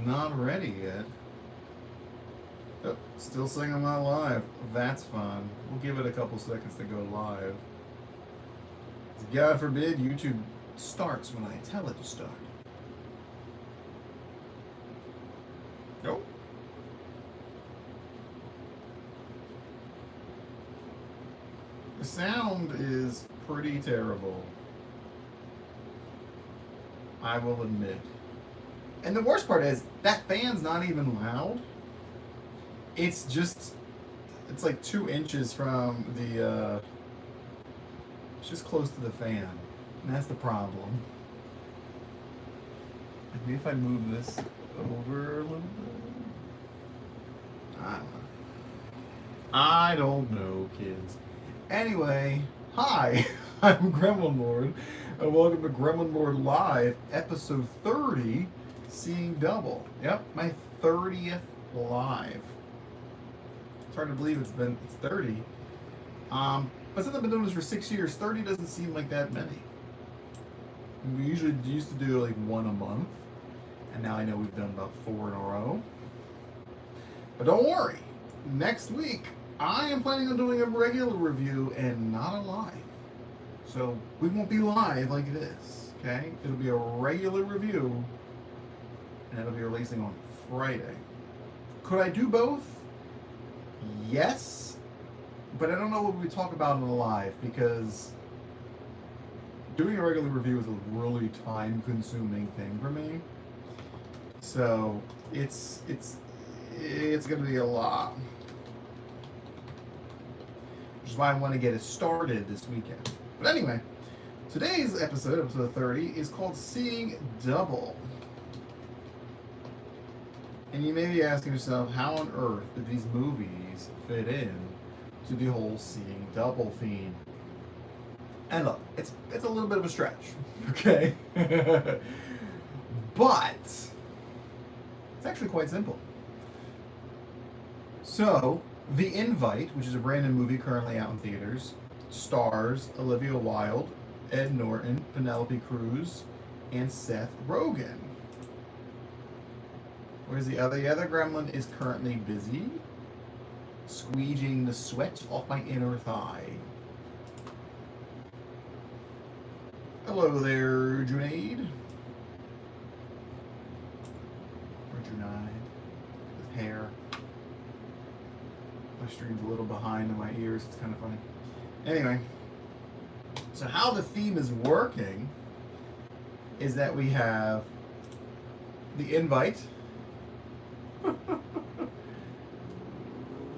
not ready yet. Oh, still saying I'm not live. That's fun. We'll give it a couple seconds to go live. God forbid YouTube starts when I tell it to start. Nope. The sound is pretty terrible, I will admit. And the worst part is, that fan's not even loud. It's just, it's like 2 inches from the, it's just close to the fan. And that's the problem. Maybe if I move this over a little bit. I don't know, kids. Anyway, hi, I'm Gremlin Lord, and welcome to Gremlin Lord Live, episode 30, Seeing Double. Yep, my 30th live. It's hard to believe it's 30. But since I've been doing this for 6 years, 30 doesn't seem like that many. We usually used to do like 1 a month, and now I know we've done about 4 in a row. But don't worry, next week I am planning on doing a regular review and not a live. So we won't be live like this, okay? It'll be a regular review, and it'll be releasing on Friday. Could I do both? Yes, but I don't know what we talk about in a live, because doing a regular review is a really time-consuming thing for me. So it's gonna be a lot. Which is why I want to get it started this weekend. But anyway, today's episode 30, is called Seeing Double. And you may be asking yourself, how on earth did these movies fit in to the whole Seeing Double theme? And look, it's a little bit of a stretch, okay? But it's actually quite simple. So, The Invite, which is a brand new movie currently out in theaters, stars Olivia Wilde, Ed Norton, Penelope Cruz, and Seth Rogen. Whereas the other gremlin is currently busy squeegeeing the sweat off my inner thigh. Hello there, Junaid. Or Junaid. With hair. My stream's a little behind in my ears. It's kind of funny. Anyway, so how the theme is working is that we have The Invite.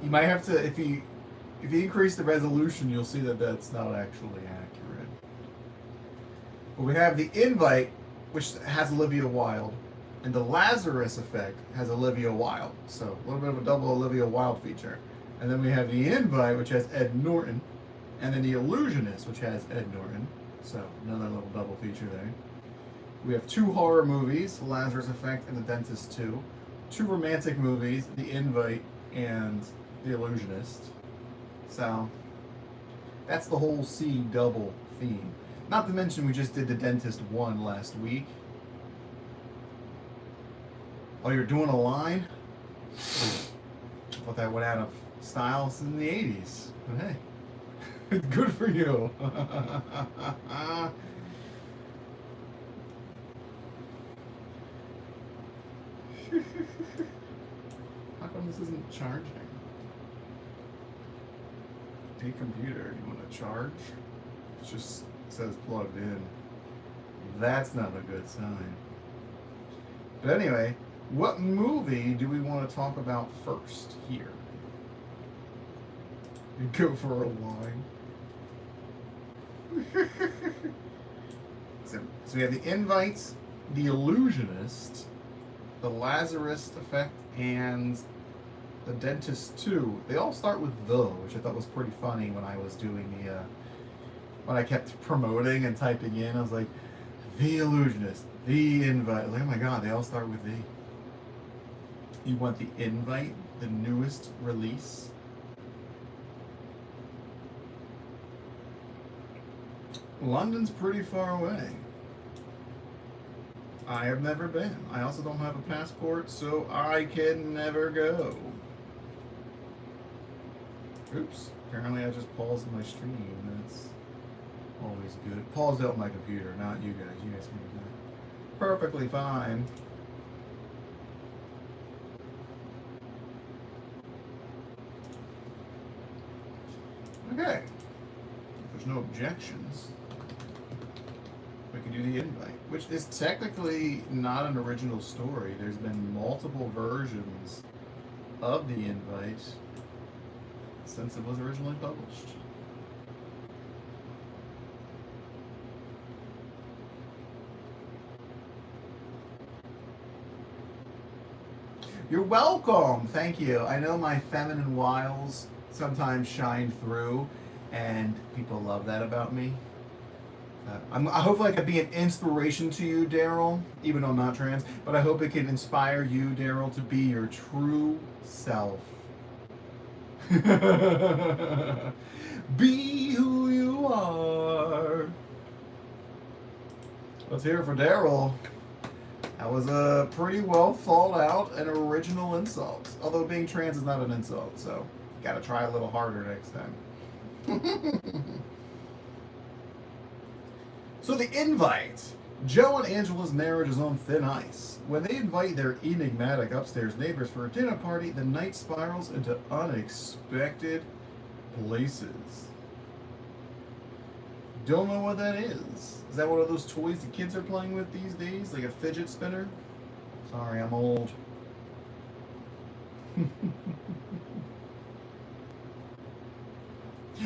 You might have to, if you increase the resolution, you'll see that that's not actually accurate. But we have The Invite, which has Olivia Wilde, and The Lazarus Effect has Olivia Wilde. So a little bit of a double Olivia Wilde feature. And then we have The Invite, which has Ed Norton, and then The Illusionist, which has Ed Norton. So another little double feature there. We have 2 horror movies, The Lazarus Effect and The Dentist 2. 2 romantic movies, The Invite and The Illusionist. So that's the whole Seeing Double theme. Not to mention we just did The Dentist 1 last week. Oh, you're doing a line? I thought that went out of style in the 80s. But hey, good for you. How come this isn't charging? Hey computer, you want to charge? It just says plugged in. That's not a good sign. But anyway, what movie do we want to talk about first here? You go for a line. So we have The Invite, The Illusionist, The Lazarus Effect, and The Dentist 2. They all start with "the," which I thought was pretty funny when I was doing the, when I kept promoting and typing in. I was like, The Illusionist, The Invite. I was like, oh my god, they all start with "the." You want The Invite, the newest release? London's pretty far away. I have never been. I also don't have a passport, so I can never go. Oops. Apparently I just paused my stream. That's always good. Paused out my computer, not you guys. You guys can do that. Perfectly fine. Okay. If there's no objections, we can do the invite, which is technically not an original story. There's been multiple versions of the invite since it was originally published. You're welcome. Thank you. I know my feminine wiles sometimes shine through, and people love that about me. I hopefully I could be an inspiration to you, Daryl, even though I'm not trans, but I hope it can inspire you, Daryl, to be your true self. Be who you are. Let's hear it for Daryl. That was a pretty well thought out and original insult. Although being trans is not an insult, so you gotta try a little harder next time. So the invite. Joe and Angela's marriage is on thin ice. When they invite their enigmatic upstairs neighbors for a dinner party, the night spirals into unexpected places. Don't know what that is. Is that one of those toys the kids are playing with these days? Like a fidget spinner? Sorry, I'm old.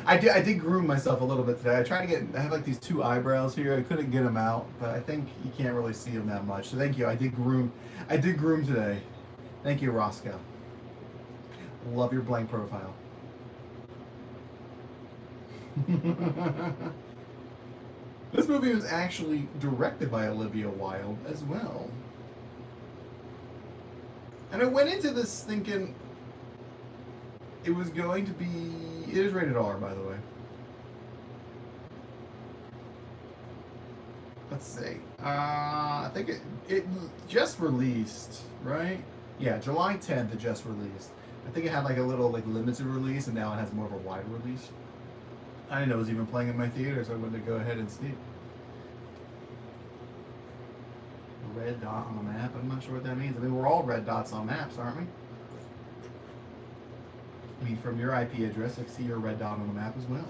I did groom myself a little bit today. I have like these two eyebrows here. I couldn't get them out, but I think you can't really see them that much. So thank you. I did groom today. Thank you, Roscoe. Love your blank profile. This movie was actually directed by Olivia Wilde as well. And I went into this thinking it was going to be... It is rated R, by the way. Let's see. I think it just released, right? Yeah, July 10th it just released. I think it had like a little like limited release, and now it has more of a wide release. I didn't know it was even playing in my theater, so I wanted to go ahead and see it. A red dot on the map. I'm not sure what that means. I mean, we're all red dots on maps, aren't we? I mean, from your IP address, I see your red dot on the map as well.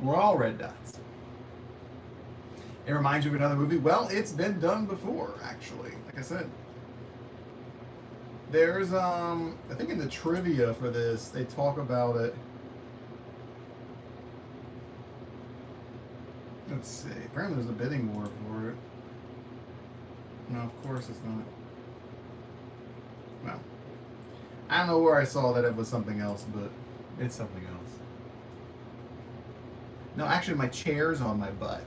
We're all red dots. It reminds you of another movie. Well, it's been done before, actually. Like I said. There's, I think in the trivia for this, they talk about it. Let's see. Apparently there's a bidding war for it. No, of course it's not. Well, I don't know where I saw that it was something else, but it's something else. No, actually my chair's on my butt.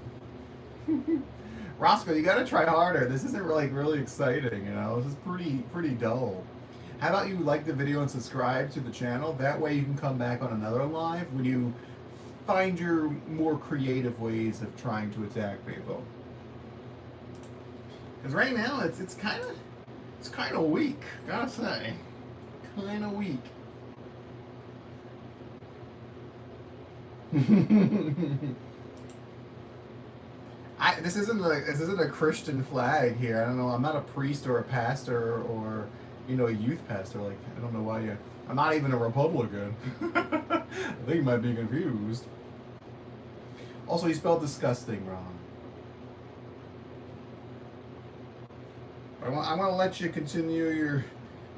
Roscoe, you gotta try harder. This isn't really exciting, you know? This is pretty dull. How about you like the video and subscribe to the channel? That way you can come back on another live when you find your more creative ways of trying to attack people. Because right now it's kind of weak, gotta say, kind of weak. This isn't a Christian flag here. I don't know. I'm not a priest or a pastor or a youth pastor. Like, I don't know why you. I'm not even a Republican. I think you might be confused. Also, you spelled disgusting wrong. I want to let you continue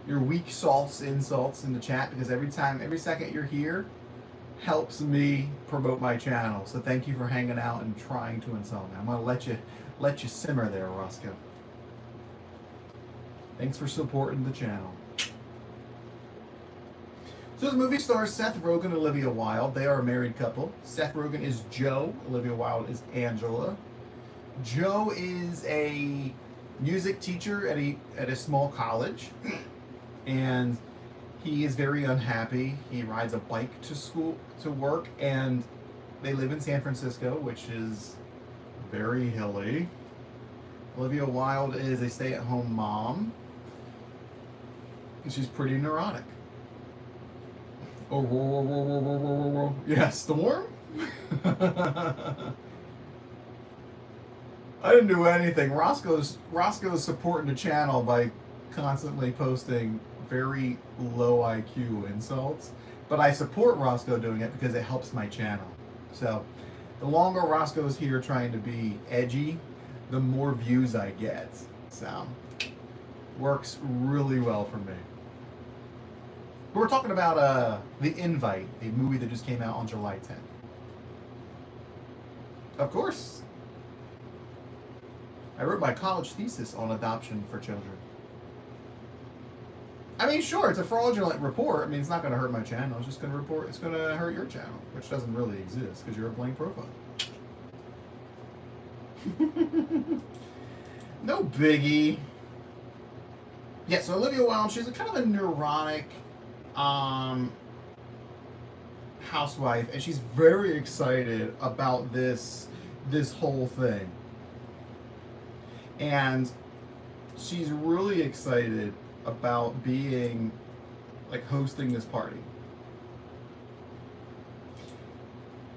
your weak insults in the chat, because every second you're here helps me promote my channel. So thank you for hanging out and trying to insult me. I'm going to let you simmer there, Roscoe. Thanks for supporting the channel. So this movie stars Seth Rogen and Olivia Wilde. They are a married couple. Seth Rogen is Joe. Olivia Wilde is Angela. Joe is a music teacher at a small college, and he is very unhappy. He rides a bike to work, and they live in San Francisco, which is very hilly. Olivia Wilde is a stay-at-home mom. And she's pretty neurotic. Oh, whoa, whoa, whoa, whoa, whoa, whoa, whoa, whoa. Yeah, Storm? I didn't do anything. Roscoe's supporting the channel by constantly posting very low IQ insults. But I support Roscoe doing it because it helps my channel. So, the longer Roscoe's here trying to be edgy, the more views I get. So, works really well for me. But we're talking about The Invite, the movie that just came out on July 10th. Of course. I wrote my college thesis on adoption for children. I mean, sure, it's a fraudulent report. I mean, it's not going to hurt my channel. It's just going to report. It's going to hurt your channel, which doesn't really exist because you're a blank profile. No biggie. Yeah, so Olivia Wilde, she's a kind of a neurotic housewife, and she's very excited about this whole thing. And she's really excited about being, like, hosting this party.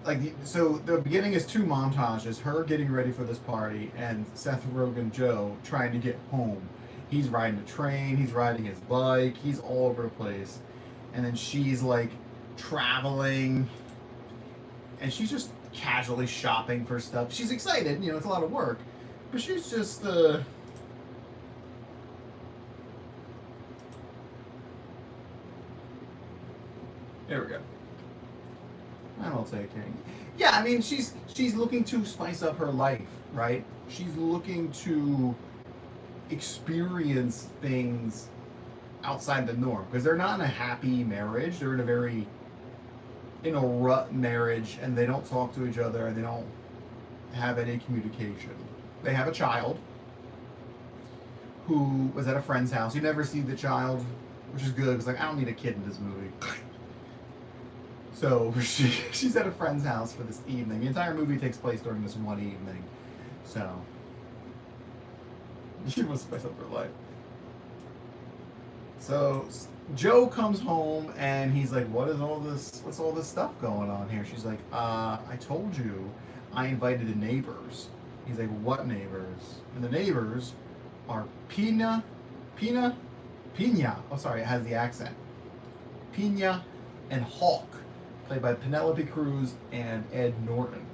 Like, so the beginning is 2 montages, her getting ready for this party, and Seth Rogen Joe trying to get home. He's riding a train, he's riding his bike, he's all over the place. And then she's, like, traveling, and she's just casually shopping for stuff. She's excited, you know, it's a lot of work, but she's just, There we go. I'll take it. Yeah, I mean, she's looking to spice up her life, right? She's looking to experience things outside the norm because they're not in a happy marriage. They're in a rut marriage, and they don't talk to each other, and they don't have any communication. They have a child who was at a friend's house. You never see the child, which is good because, like, I don't need a kid in this movie. So she's at a friend's house for this evening. The entire movie takes place during this one evening. So she must spice up her life. So Joe comes home and he's like, what's all this stuff going on here? She's like, I told you I invited the neighbors. He's like, what neighbors? And the neighbors are Pina. Oh, sorry, it has the accent. Pina and Hawk, played by Penelope Cruz and Ed Norton.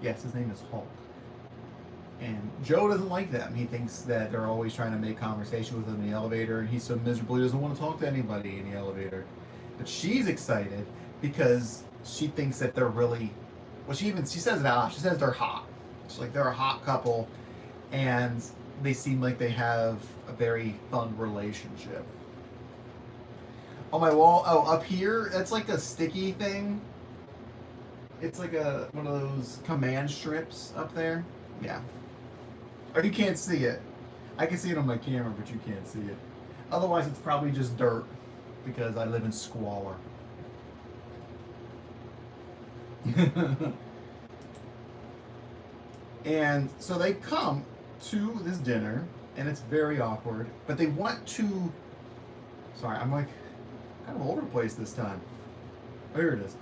Yes, his name is Hawk. And Joe doesn't like them. He thinks that they're always trying to make conversation with him in the elevator, and he's so miserable he doesn't want to talk to anybody in the elevator. But she's excited because she thinks that they're really, well, she says it out loud. She says they're hot. She's like, they're a hot couple, and they seem like they have a very fun relationship. On my wall, up here, that's like a sticky thing. It's like one of those command strips up there. Yeah. Or you can't see it. I can see it on my camera, but you can't see it. Otherwise, it's probably just dirt because I live in squalor. And so they come to this dinner, and it's very awkward, but they want to... Sorry, I'm like kind of all over the place this time. Oh, here it is.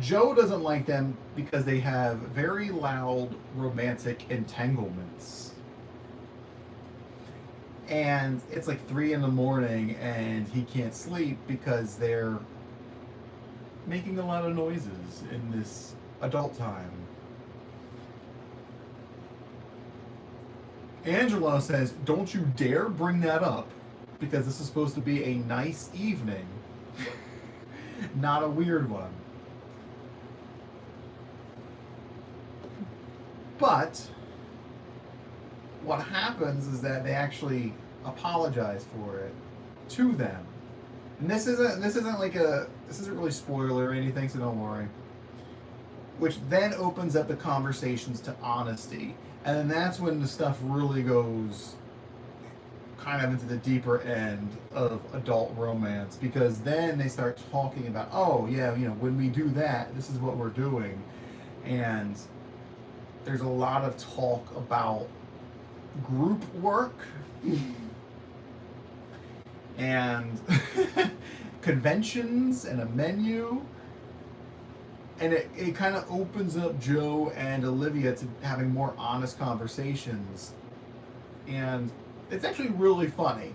Joe doesn't like them because they have very loud romantic entanglements. And it's like 3 in the morning and he can't sleep because they're making a lot of noises in this adult time. Angela says, don't you dare bring that up because this is supposed to be a nice evening, not a weird one. But what happens is that they actually apologize for it to them. And this isn't really spoiler or anything, so don't worry. Which then opens up the conversations to honesty. And then that's when the stuff really goes kind of into the deeper end of adult romance, because then they start talking about, oh yeah, when we do that, this is what we're doing. And there's a lot of talk about group work and conventions and a menu. And it kind of opens up Joe and Olivia to having more honest conversations. And it's actually really funny.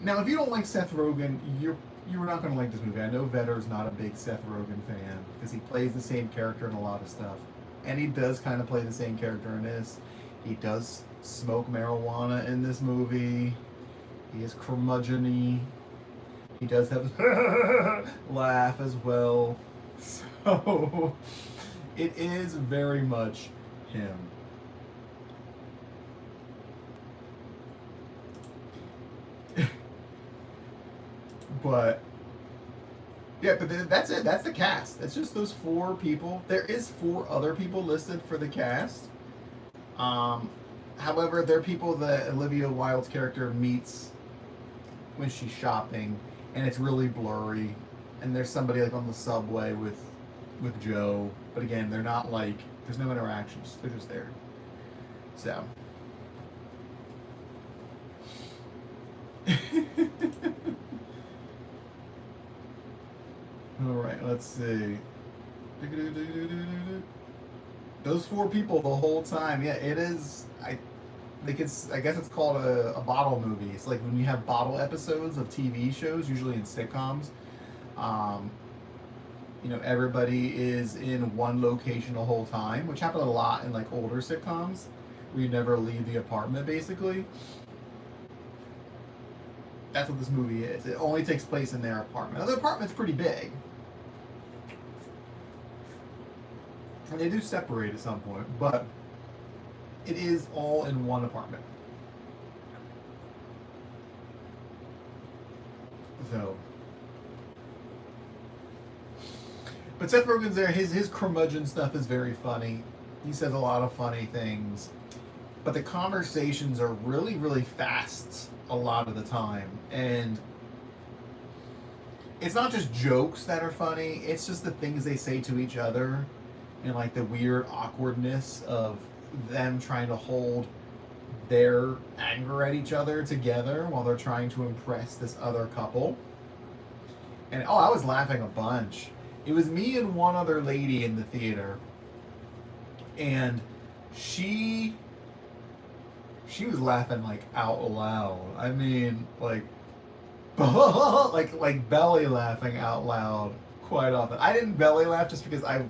Now, if you don't like Seth Rogen, you're not going to like this movie. I know Vetter's not a big Seth Rogen fan because he plays the same character in a lot of stuff. And he does kind of play the same character in this. He does smoke marijuana in this movie. He is curmudgeon-y. He does have laugh as well. So it is very much him. But yeah, but that's it. That's the cast. That's just those 4 people. There is 4 other people listed for the cast. However, they're people that Olivia Wilde's character meets when she's shopping, and it's really blurry. And there's somebody like on the subway with Joe, but again, they're not like, there's no interactions. They're just there. So. All right, let's see. Those 4 people the whole time. Yeah, it is. I guess it's called a bottle movie. It's like when you have bottle episodes of TV shows, usually in sitcoms. Everybody is in one location the whole time, which happened a lot in like older sitcoms, where you never leave the apartment, basically. That's what this movie is. It only takes place in their apartment. Now, the apartment's pretty big. And they do separate at some point, but it is all in one apartment. So, but Seth Rogen's there. His curmudgeon stuff is very funny. He says a lot of funny things, but the conversations are really, really fast a lot of the time. And it's not just jokes that are funny, it's just the things they say to each other, and like the weird awkwardness of them trying to hold their anger at each other together while they're trying to impress this other couple. And I was laughing a bunch. It was me and one other lady in the theater, and she was laughing like out loud. I mean, like like belly laughing out loud quite often. I didn't belly laugh just because I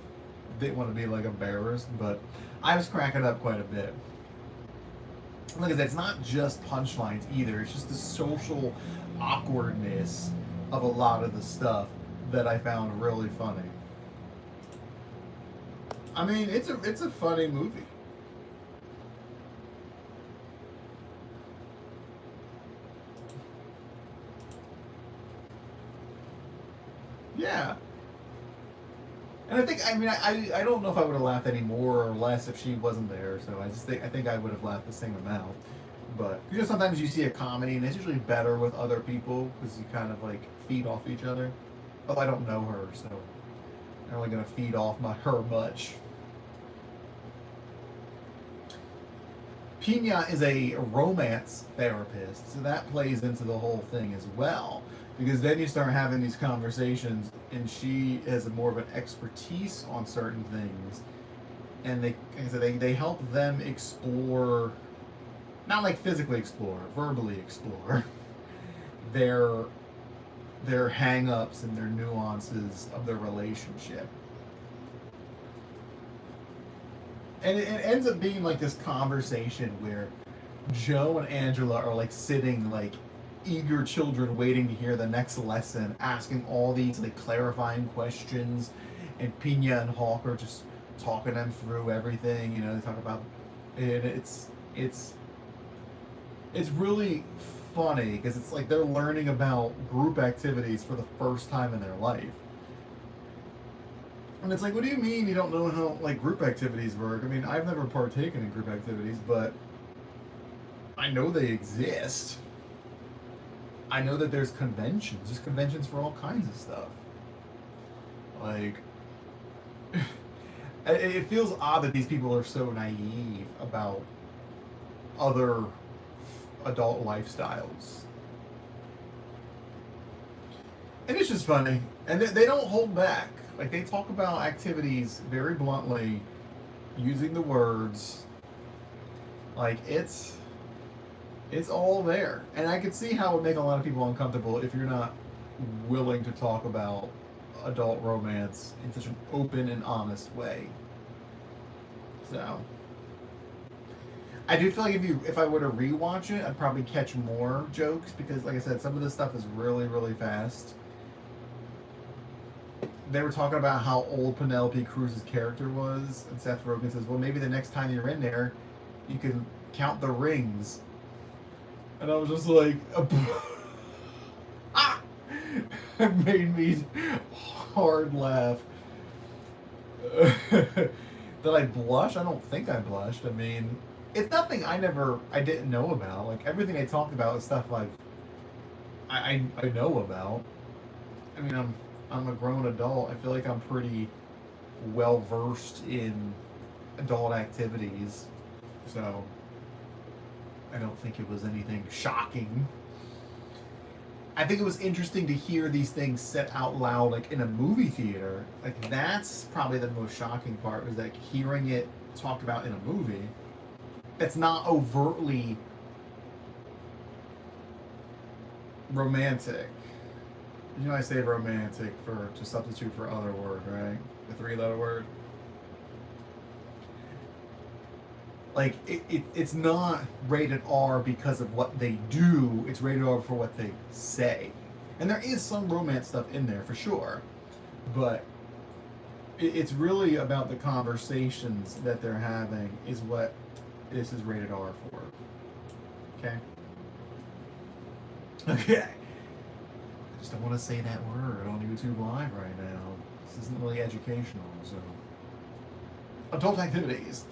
didn't want to be like embarrassed, but I was cracking up quite a bit. Like I said, it's not just punchlines either. It's just the social awkwardness of a lot of the stuff that I found really funny. I mean, it's a funny movie. Yeah. And I don't know if I would have laughed any more or less if she wasn't there. So I think I would have laughed the same amount. But sometimes you see a comedy and it's usually better with other people because you kind of like feed off each other. Well, I don't know her, so I'm only gonna feed off her much. Pina is a romance therapist, so that plays into the whole thing as well. Because then you start having these conversations, and she has more of an expertise on certain things, and they help them explore, not like physically explore, verbally explore their hang-ups and their nuances of their relationship. And it ends up being like this conversation where Joe and Angela are like sitting like eager children waiting to hear the next lesson, asking all these like clarifying questions, and Pina and Hawk are just talking them through everything. They talk about it. It's really funny because it's like they're learning about group activities for the first time in their life. And it's like, what do you mean you don't know how like group activities work? I mean, I've never partaken in group activities, but I know they exist. I know that there's conventions. There's conventions for all kinds of stuff. Like, it feels odd that these people are so naive about other adult lifestyles. And it's just funny. And they don't hold back. Like, they talk about activities very bluntly, using the words. Like, it's all there. And I could see how it would make a lot of people uncomfortable if you're not willing to talk about adult romance in such an open and honest way. So I do feel like if I were to rewatch it, I'd probably catch more jokes because, like I said, some of this stuff is really, really fast. They were talking about how old Penelope Cruz's character was, and Seth Rogen says, well, maybe the next time you're in there, you can count the rings. And I was just like, ah! It made me hard laugh. Did I blush? I don't think I blushed. I mean, it's nothing I didn't know about. Like, everything they talked about is stuff like I know about. I mean, I'm a grown adult. I feel like I'm pretty well versed in adult activities. So I don't think it was anything shocking. I think it was interesting to hear these things said out loud, like in a movie theater. Like, that's probably the most shocking part, was like hearing it talked about in a movie. That's not overtly romantic. You know, I say romantic to substitute for other word, right? The 3-letter word. Like, it's not rated R because of what they do. It's rated R for what they say. And there is some romance stuff in there, for sure. But it's really about the conversations that they're having is what this is rated R for. Okay? Okay. I just don't want to say that word on YouTube Live right now. This isn't really educational, so. Adult activities.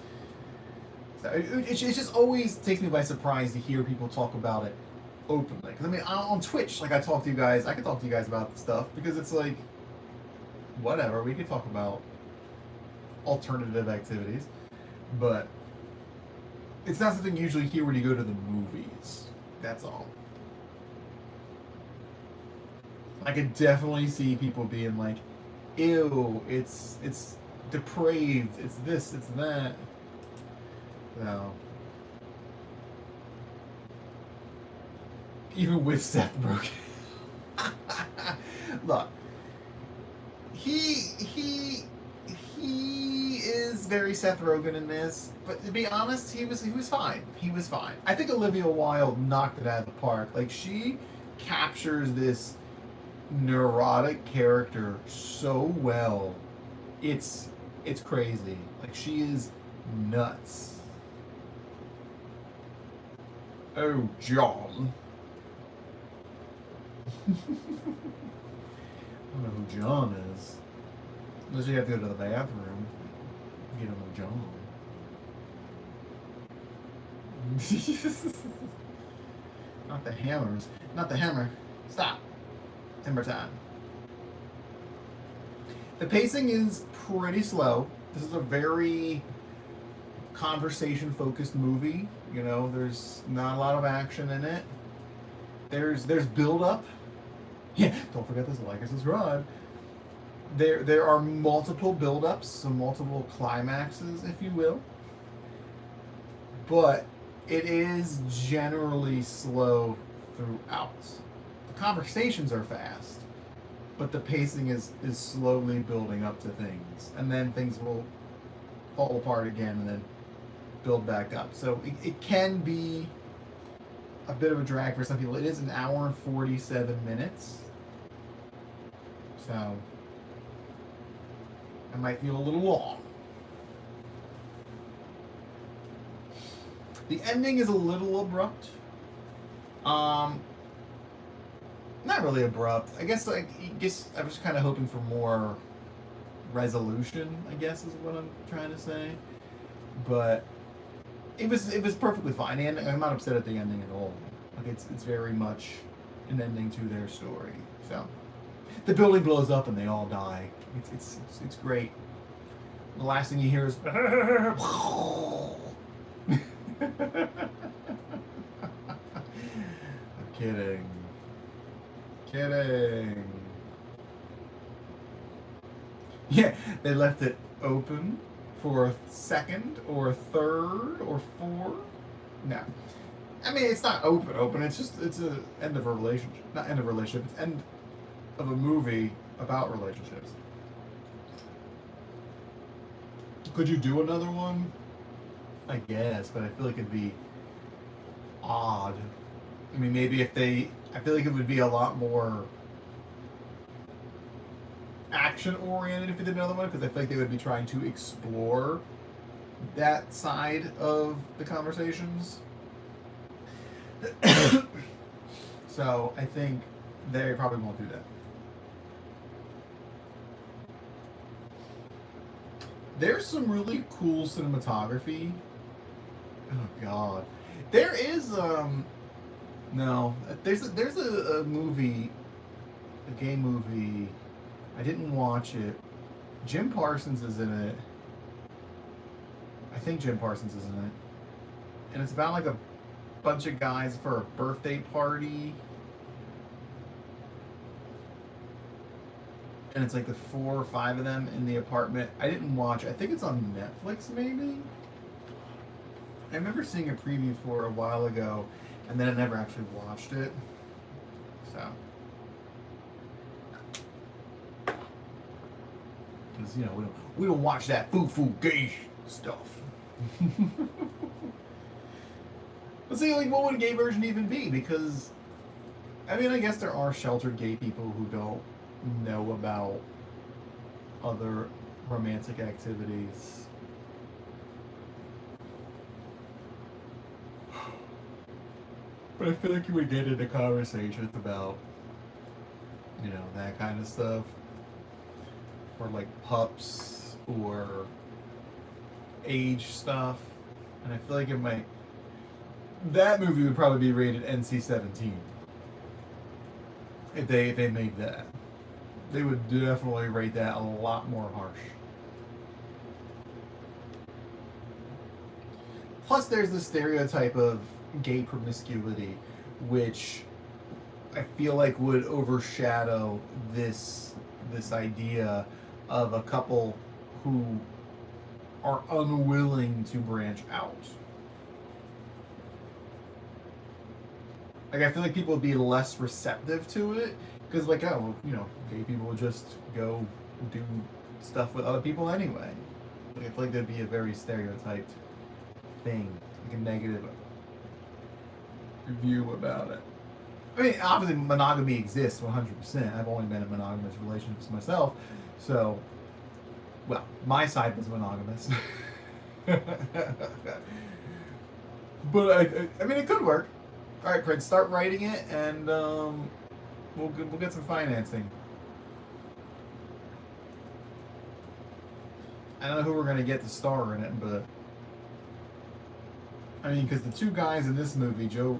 It just always takes me by surprise to hear people talk about it openly. Because, I mean, on Twitch, like, I can talk to you guys about stuff, because it's like, whatever, we can talk about alternative activities. But it's not something you usually hear when you go to the movies. That's all. I could definitely see people being like, ew, it's depraved, it's this, it's that. No. Even with Seth Rogen. Look, he is very Seth Rogen in this, but to be honest, he was fine. He was fine. I think Olivia Wilde knocked it out of the park. Like, she captures this neurotic character so well. It's crazy. Like, she is nuts. Oh, John. I don't know who John is. Unless you have to go to the bathroom. You don't know John. Not the hammers. Not the hammer. Stop. Hammer time. The pacing is pretty slow. This is a very conversation-focused movie. You know, there's not a lot of action in it. There's build-up. Yeah, don't forget this, like and subscribe. There are multiple build-ups, so multiple climaxes, if you will. But it is generally slow throughout. The conversations are fast, but the pacing is slowly building up to things. And then things will fall apart again and then build back up. So it can be a bit of a drag for some people. It is an hour and 47 minutes. So I might feel a little long. The ending is a little abrupt. Not really abrupt. I guess I was kind of hoping for more resolution, I guess is what I'm trying to say. But it was perfectly fine, and I'm not upset at the ending at all. Like, it's very much an ending to their story. So the building blows up and they all die. It's great. The last thing you hear is I'm kidding. Kidding. Yeah, they left it open for a second or a third or fourth. No. I mean, it's not open. It's a end of a relationship. Not end of a relationship. It's end of a movie about relationships. Could you do another one? I guess, but I feel like it'd be odd. I mean, maybe if they... I feel like it would be a lot more action-oriented if they did another one, because I feel like they would be trying to explore that side of the conversations. So I think they probably won't do that. There's some really cool cinematography. Oh God, there is no. There's a movie, a gay movie. I didn't watch it. Jim Parsons is in it. I think Jim Parsons is in it, and it's about like a bunch of guys for a birthday party. And it's like the 4 or 5 of them in the apartment. I didn't watch it. I think it's on Netflix, maybe? I remember seeing a preview for it a while ago, and then I never actually watched it. So. Because, you know, we don't watch that foo-foo gay stuff. But see, like, what would a gay version even be? Because, I mean, I guess there are sheltered gay people who don't know about other romantic activities. But I feel like you would get into conversations about, you know, that kind of stuff. Or like pups or age stuff. And I feel like it might... That movie would probably be rated NC-17. If they made that. They would definitely rate that a lot more harsh. Plus, there's the stereotype of gay promiscuity, which I feel like would overshadow this idea of a couple who are unwilling to branch out. Like, I feel like people would be less receptive to it. Because, like, oh, you know, gay people would just go do stuff with other people anyway. Like, I feel like there'd be a very stereotyped thing, like a negative view about it. I mean, obviously, monogamy exists 100%. I've only been in monogamous relationships myself, so, well, my side was monogamous. But, I mean, it could work. All right, Prince, start writing it, and, We'll get some financing. I don't know who we're going to get to star in it, but... I mean, because the 2 guys in this movie, Seth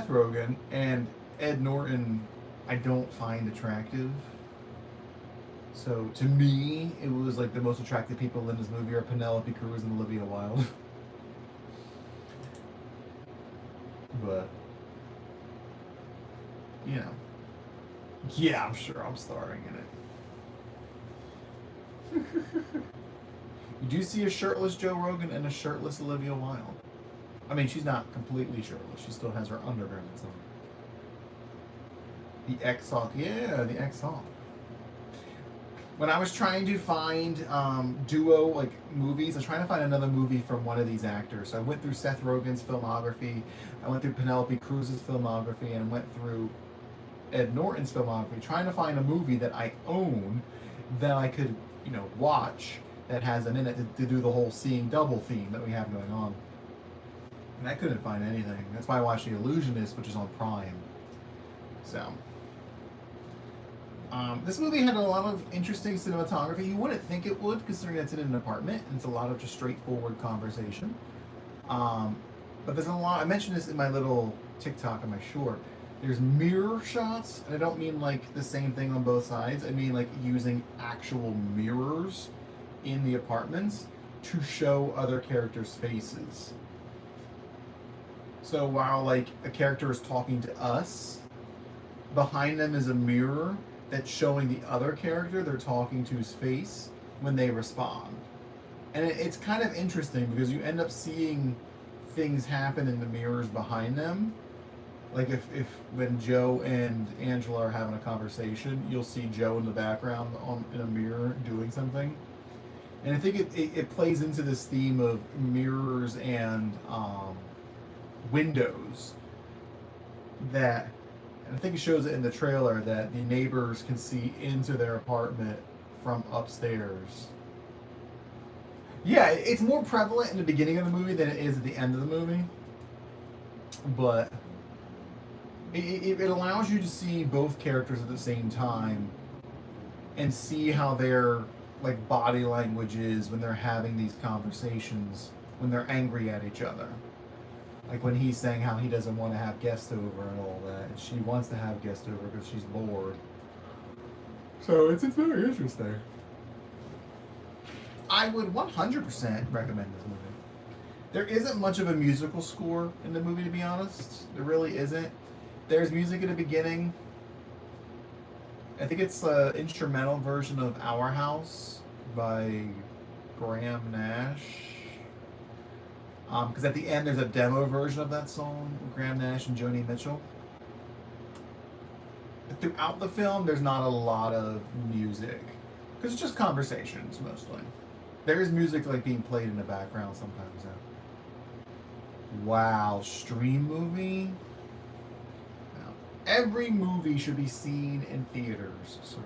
Rogen and Ed Norton, I don't find attractive. So, to me, it was like the most attractive people in this movie are Penelope Cruz and Olivia Wilde. But... you know, yeah, I'm sure I'm starring in it. You do see a shirtless Joe Rogan and a shirtless Olivia Wilde. I mean, she's not completely shirtless. She still has her undergarments on. The X-Hawk. Yeah, the X-Hawk. When I was trying to find duo like movies, I was trying to find another movie from one of these actors. So I went through Seth Rogen's filmography, I went through Penelope Cruz's filmography, and went through Ed Norton's filmography, trying to find a movie that I own that I could, you know, watch that has an in it to do the whole seeing double theme that we have going on. And I couldn't find anything. That's why I watched The Illusionist, which is on Prime. So, this movie had a lot of interesting cinematography. You wouldn't think it would, considering it's in an apartment, and it's a lot of just straightforward conversation. But there's a lot, I mentioned this in my little TikTok on my short. There's mirror shots, and I don't mean like the same thing on both sides. I mean like using actual mirrors in the apartments to show other characters' faces. So while like a character is talking to us, behind them is a mirror that's showing the other character they're talking to's face when they respond. And it's kind of interesting because you end up seeing things happen in the mirrors behind them. Like if when Joe and Angela are having a conversation, you'll see Joe in the background in a mirror doing something. And I think it plays into this theme of mirrors and windows that, and I think it shows it in the trailer, that the neighbors can see into their apartment from upstairs. Yeah, it's more prevalent in the beginning of the movie than it is at the end of the movie. But it allows you to see both characters at the same time and see how their like body language is when they're having these conversations, when they're angry at each other. Like when he's saying how he doesn't want to have guests over and all that, and she wants to have guests over because she's bored. So it's very interesting. I would 100% recommend this movie. There isn't much of a musical score in the movie, to be honest. There really isn't. There's music at the beginning. I think it's an instrumental version of Our House by Graham Nash. Because at the end there's a demo version of that song with Graham Nash and Joni Mitchell. Throughout the film, there's not a lot of music. Because it's just conversations, mostly. There is music like being played in the background sometimes, though. Wow, stream movie? No. Every movie should be seen in theaters, sir.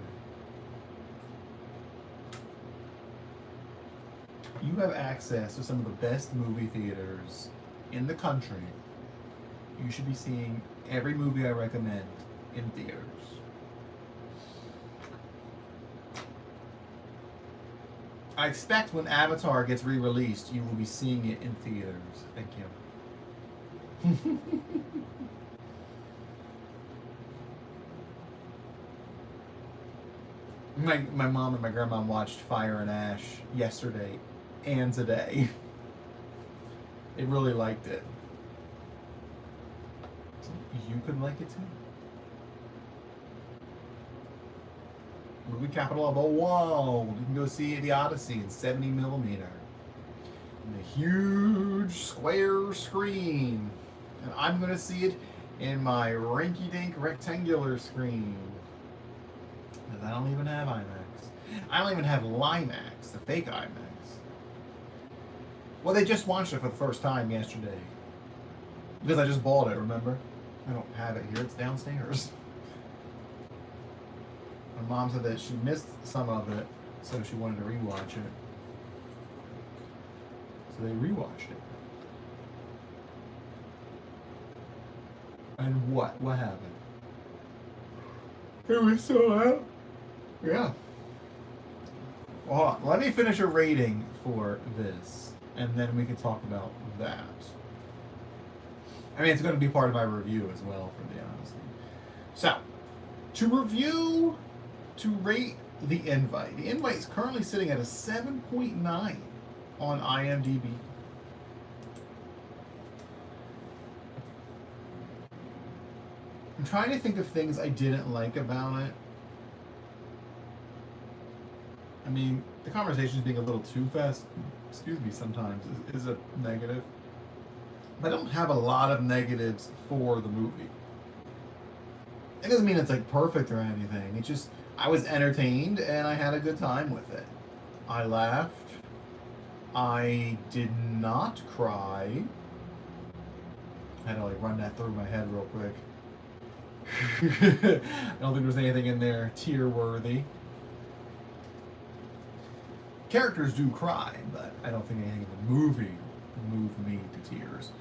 You have access to some of the best movie theaters in the country. You should be seeing every movie I recommend in theaters. I expect when Avatar gets re-released, you will be seeing it in theaters. Thank you. My mom and my grandma watched Fire and Ash yesterday and today. They really liked it. So you could like it too. Movie capital of the world. You can go see the Odyssey in 70mm. In a huge square screen. And I'm going to see it in my rinky-dink rectangular screen. Because I don't even have IMAX. I don't even have Limax, the fake IMAX. Well, they just watched it for the first time yesterday. Because I just bought it, remember? I don't have it here, it's downstairs. My mom said that she missed some of it, so she wanted to rewatch it. So they rewatched it. And what? What happened? It was so out. Yeah. Well, hold on. Let me finish a rating for this, and then we can talk about that. I mean, it's going to be part of my review as well, for the honesty. So, to rate The Invite. The Invite is currently sitting at a 7.9 on IMDb. I'm trying to think of things I didn't like about it. I mean, the conversations being a little too fast, excuse me, sometimes is a negative. But I don't have a lot of negatives for the movie. It doesn't mean it's like perfect or anything. It's just, I was entertained and I had a good time with it. I laughed. I did not cry. I had to like run that through my head real quick. I don't think there's anything in there tear-worthy. Characters do cry, but I don't think anything in the movie moved me to tears.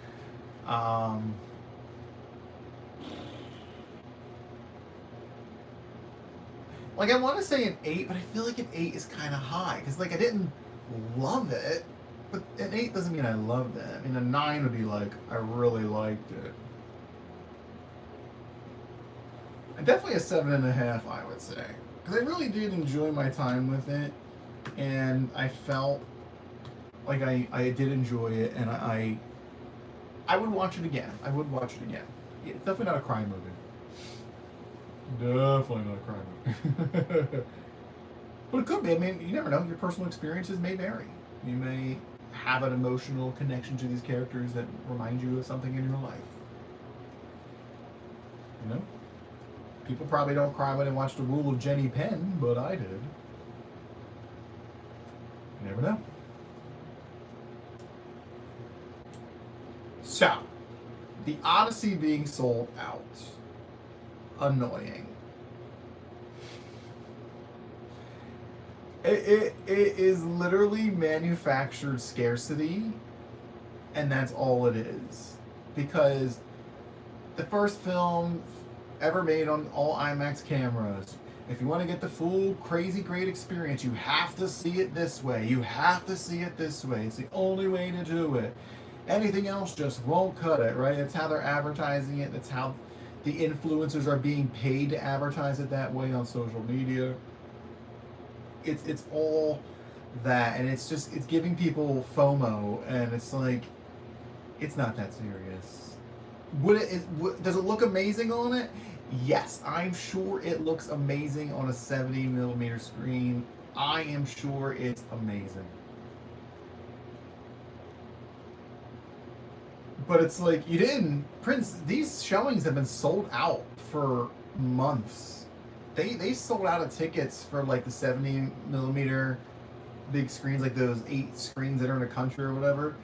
Like, I want to say an 8, but I feel like an 8 is kind of high. Because, like, I didn't love it, but an 8 doesn't mean I loved it. I mean, a 9 would be like, I really liked it. Definitely a 7.5, I would say, because I really did enjoy my time with it, and I felt like I did enjoy it, and I would watch it again. I would watch it again. It's definitely not a crime movie. Definitely not a crime movie. But it could be. I mean, you never know. Your personal experiences may vary. You may have an emotional connection to these characters that remind you of something in your life. You know? People probably don't cry when they watch The Rule of Jenny Penn, but I did. You never know. So, the Odyssey being sold out. Annoying. It is literally manufactured scarcity, and that's all it is. Because the first film ever made on all IMAX cameras, if you want to get the full crazy great experience, you have to see it this way. You have to see it this way. It's the only way to do it. Anything else just won't cut it, right? That's how they're advertising it. That's how the influencers are being paid to advertise it that way on social media. It's all that, and it's giving people FOMO, and it's like, it's not that serious. Does it look amazing on it? Yes, I'm sure it looks amazing on a 70mm screen. I am sure it's amazing. But it's like, you didn't, Prince, these showings have been sold out for months. They sold out of tickets for like the 70mm big screens, like those 8 screens that are in the country or whatever.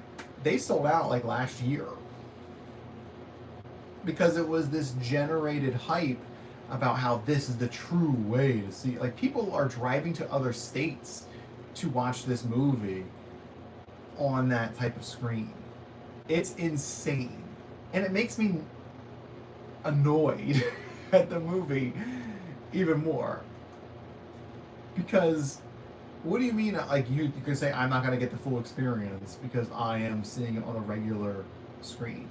They sold out like last year. Because it was this generated hype about how this is the true way to see. Like, people are driving to other states to watch this movie on that type of screen. It's insane. And it makes me annoyed at the movie even more. Because what do you mean, like, you can say I'm not going to get the full experience because I am seeing it on a regular screen?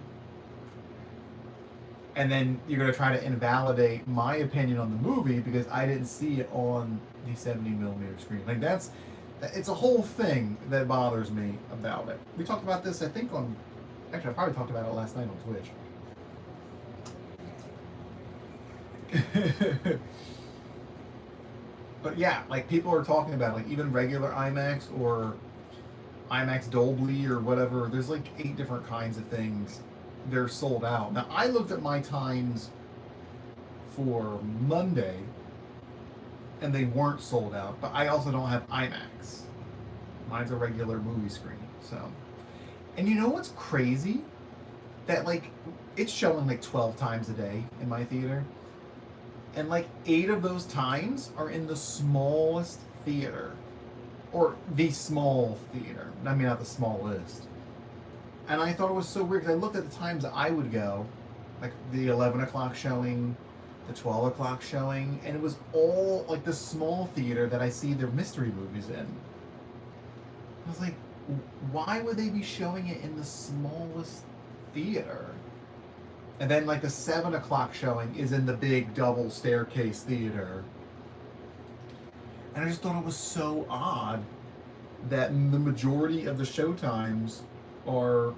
And then you're going to try to invalidate my opinion on the movie because I didn't see it on the 70mm screen. Like, it's a whole thing that bothers me about it. We talked about this, I think, actually, I probably talked about it last night on Twitch. But yeah, like, people are talking about, like, even regular IMAX or IMAX Dolby or whatever. There's like 8 different kinds of things. They're sold out. Now, I looked at my times for Monday, and they weren't sold out. But I also don't have IMAX. Mine's a regular movie screen. So, and you know what's crazy? That, like, it's showing like 12 times a day in my theater. And like 8 of those times are in the smallest theater. Or the small theater. I mean, not the smallest. And I thought it was so weird because I looked at the times that I would go. Like the 11 o'clock showing, the 12 o'clock showing. And it was all like the small theater that I see their mystery movies in. I was like, why would they be showing it in the smallest theater? And then like the 7 o'clock showing is in the big double staircase theater. And I just thought it was so odd that the majority of the show times are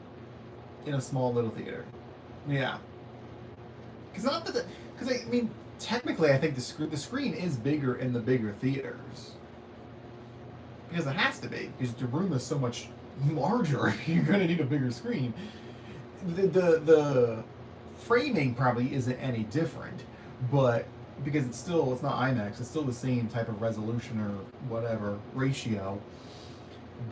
in a small little theater. Yeah. Because I mean, technically I think the screen is bigger in the bigger theaters. Because it has to be. Because the room is so much larger. You're going to need a bigger screen. The framing probably isn't any different, but because it's not IMAX, it's still the same type of resolution or whatever ratio.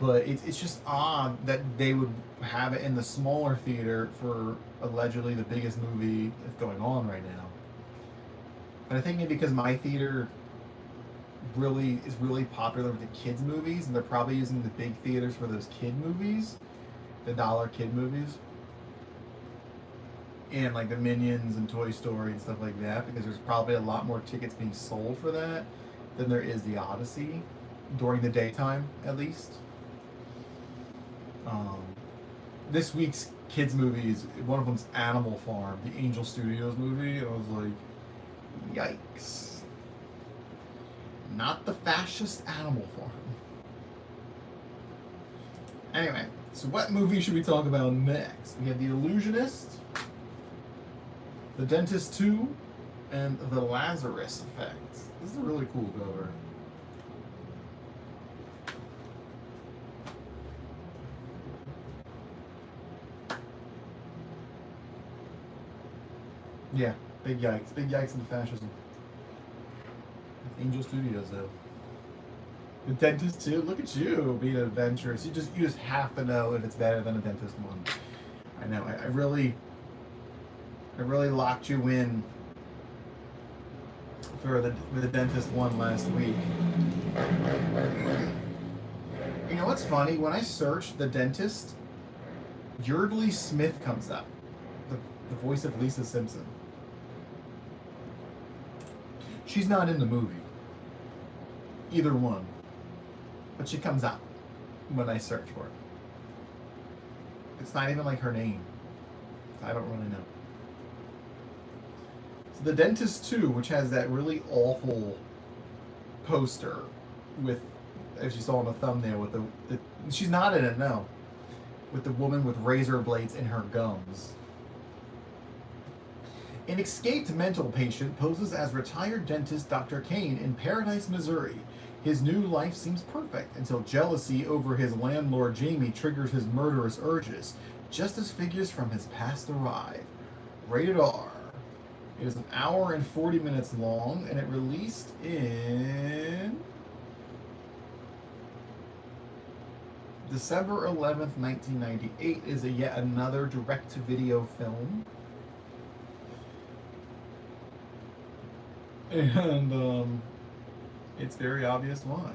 But it's just odd that they would have it in the smaller theater for allegedly the biggest movie that's going on right now. And I think maybe because my theater is really popular with the kids movies, and they're probably using the big theaters for those kid movies, the dollar kid movies. And like the Minions and Toy Story and stuff like that, because there's probably a lot more tickets being sold for that than there is the Odyssey during the daytime, at least. This week's kids movies, one of them's Animal Farm, the Angel Studios movie. And I was like, Yikes. Not the fascist animal farm. Anyway, so what movie should we talk about next? We have The Illusionist, The Dentist 2, and The Lazarus Effect. This is a really cool cover. Yeah, big yikes. Big yikes into fascism. Angel Studios, though. The Dentist 2, look at you being adventurous. You just have to know if it's better than a Dentist 1. I know. I really locked you in for the Dentist 1 last week. You know what's funny? When I search The Dentist, Yeardley Smith comes up. The voice of Lisa Simpson. She's not in the movie. Either one. But she comes up when I search for it. It's not even like her name. I don't really know. So The Dentist 2, which has that really awful poster with, as you saw in the thumbnail, with the she's not in it, no. With the woman with razor blades in her gums. An escaped mental patient poses as retired dentist Dr. Kane in Paradise, Missouri. His new life seems perfect until jealousy over his landlord Jamie triggers his murderous urges, just as figures from his past arrive. Rated R. It is an hour and 40 minutes long, and it released in December 11th, 1998. Is yet another direct-to-video film. And it's very obvious why.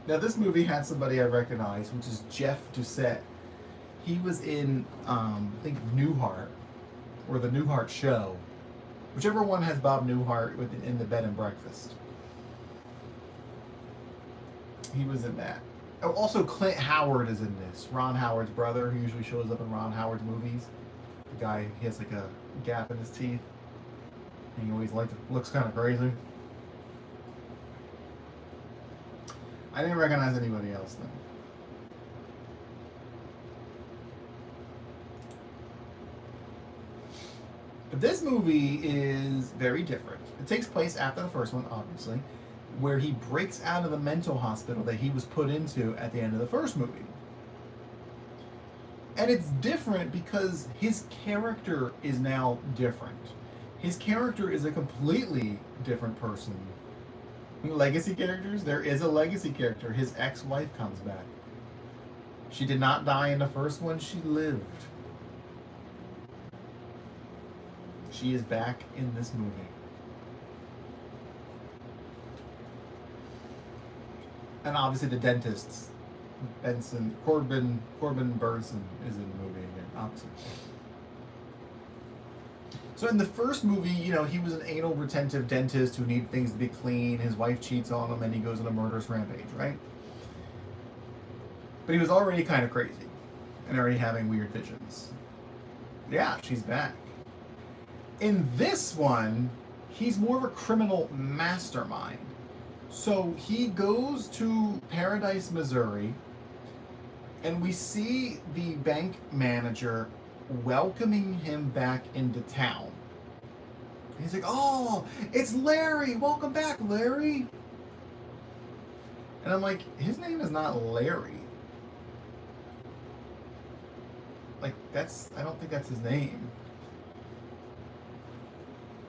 Now, this movie had somebody I recognize, which is Jeff Doucette. He was in, I think, Newhart, or The Newhart Show. Whichever one has Bob Newhart in the Bed and Breakfast. He was in that. Oh, also, Clint Howard is in this. Ron Howard's brother, who usually shows up in Ron Howard's movies. The guy, he has like a gap in his teeth. He always looks kind of crazy. I didn't recognize anybody else then. But this movie is very different. It takes place after the first one, obviously, where he breaks out of the mental hospital that he was put into at the end of the first movie. And it's different because his character is now different. His character is a completely different person. Legacy characters, there is a legacy character. His ex-wife comes back. She did not die in the first one, she lived. She is back in this movie. And obviously the dentists, Corbin Burnson is in the movie again, obviously. So in the first movie, you know, he was an anal retentive dentist who needed things to be clean. His wife cheats on him and he goes on a murderous rampage, right? But he was already kind of crazy and already having weird visions. Yeah, she's back. In this one, he's more of a criminal mastermind. So he goes to Paradise, Missouri, and we see the bank manager welcoming him back into town. He's like, "Oh, it's Larry! Welcome back, Larry!" And I'm like, his name is not Larry. Like, I don't think that's his name.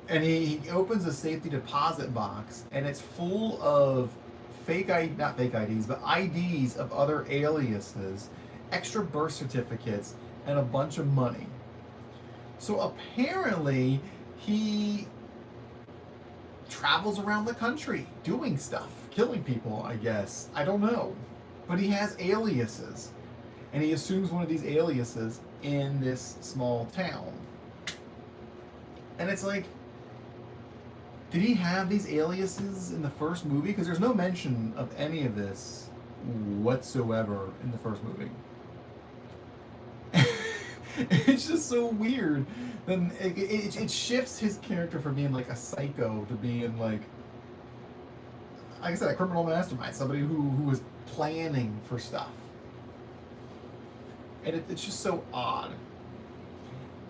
And he opens a safety deposit box, and it's full of not fake IDs, but IDs of other aliases, extra birth certificates, and a bunch of money. So apparently, he travels around the country doing stuff, killing people, I guess. I don't know. But he has aliases. And he assumes one of these aliases in this small town. And it's like, did he have these aliases in the first movie? Because there's no mention of any of this whatsoever in the first movie. It's just so weird. Then it shifts his character from being like a psycho to being like I said, a criminal mastermind, somebody who is planning for stuff. And it's just so odd.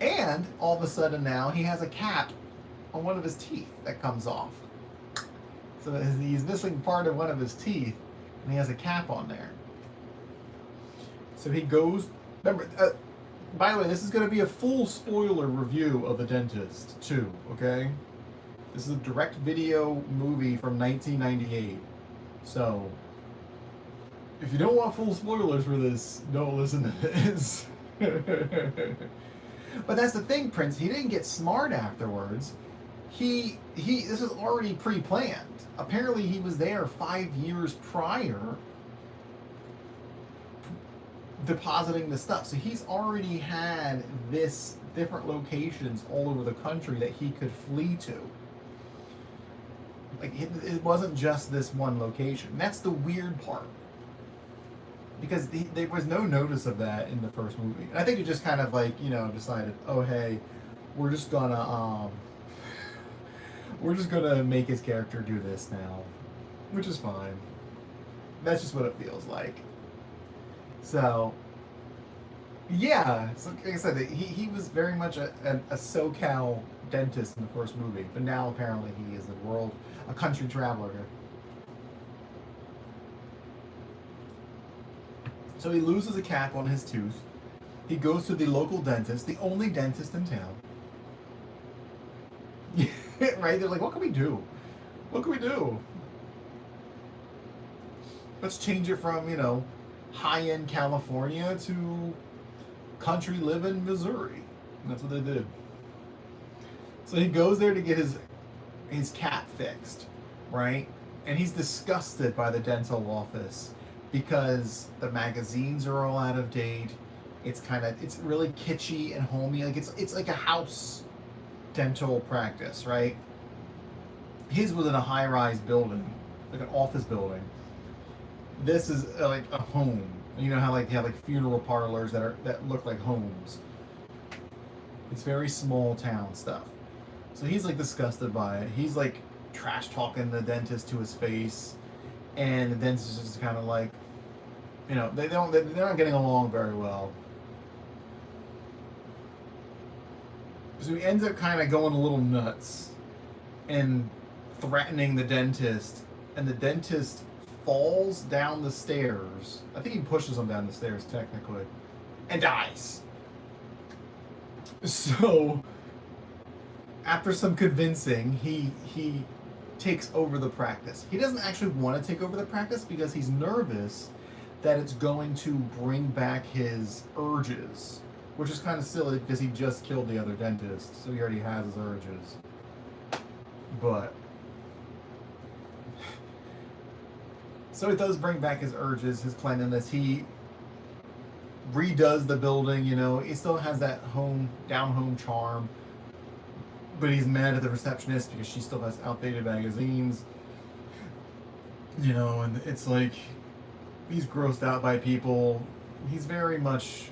And all of a sudden now he has a cap on one of his teeth that comes off. So he's missing part of one of his teeth, and he has a cap on there. So he goes. Remember, by the way, this is going to be a full spoiler review of The Dentist too. Okay, this is a direct video movie from 1998. So if you don't want full spoilers for this, don't listen to this. But that's the thing, Prince. He didn't get smart afterwards. He this was already pre-planned. Apparently he was there 5 years prior depositing the stuff. So he's already had this different locations all over the country that he could flee to. Like it wasn't just this one location. That's the weird part. Because there was no notice of that in the first movie. And I think it just kind of like, decided, oh hey, we're just gonna make his character do this now. Which is fine. That's just what it feels like. So yeah, so like I said, he was very much a SoCal dentist in the first movie, but now apparently he is a country traveler. So he loses a cap on his tooth. He goes to the local dentist, the only dentist in town. Right? They're like, what can we do? What can we do? Let's change it from, high-end California to country living Missouri. And that's what they did. So he goes there to get his cap fixed, right? And he's disgusted by the dental office because the magazines are all out of date. It's really kitschy and homey. Like it's like a house dental practice, right? His was in a high-rise building, like an office building. This is like a home. You know how like you have like funeral parlors that look like homes. It's very small town stuff. So he's like disgusted by it. He's like trash talking the dentist to his face, and the dentist is just kind of like, they're not getting along very well. So he ends up kind of going a little nuts and threatening the dentist, and the dentist falls down the stairs. I think he pushes him down the stairs technically, and dies. So after some convincing, he takes over the practice. He doesn't actually want to take over the practice because he's nervous that it's going to bring back his urges, which is kind of silly because he just killed the other dentist, so he already has his urges. But so it does bring back his urges, his cleanliness. He redoes the building, he still has that down-home charm, but he's mad at the receptionist because she still has outdated magazines, and it's like he's grossed out by people. He's very much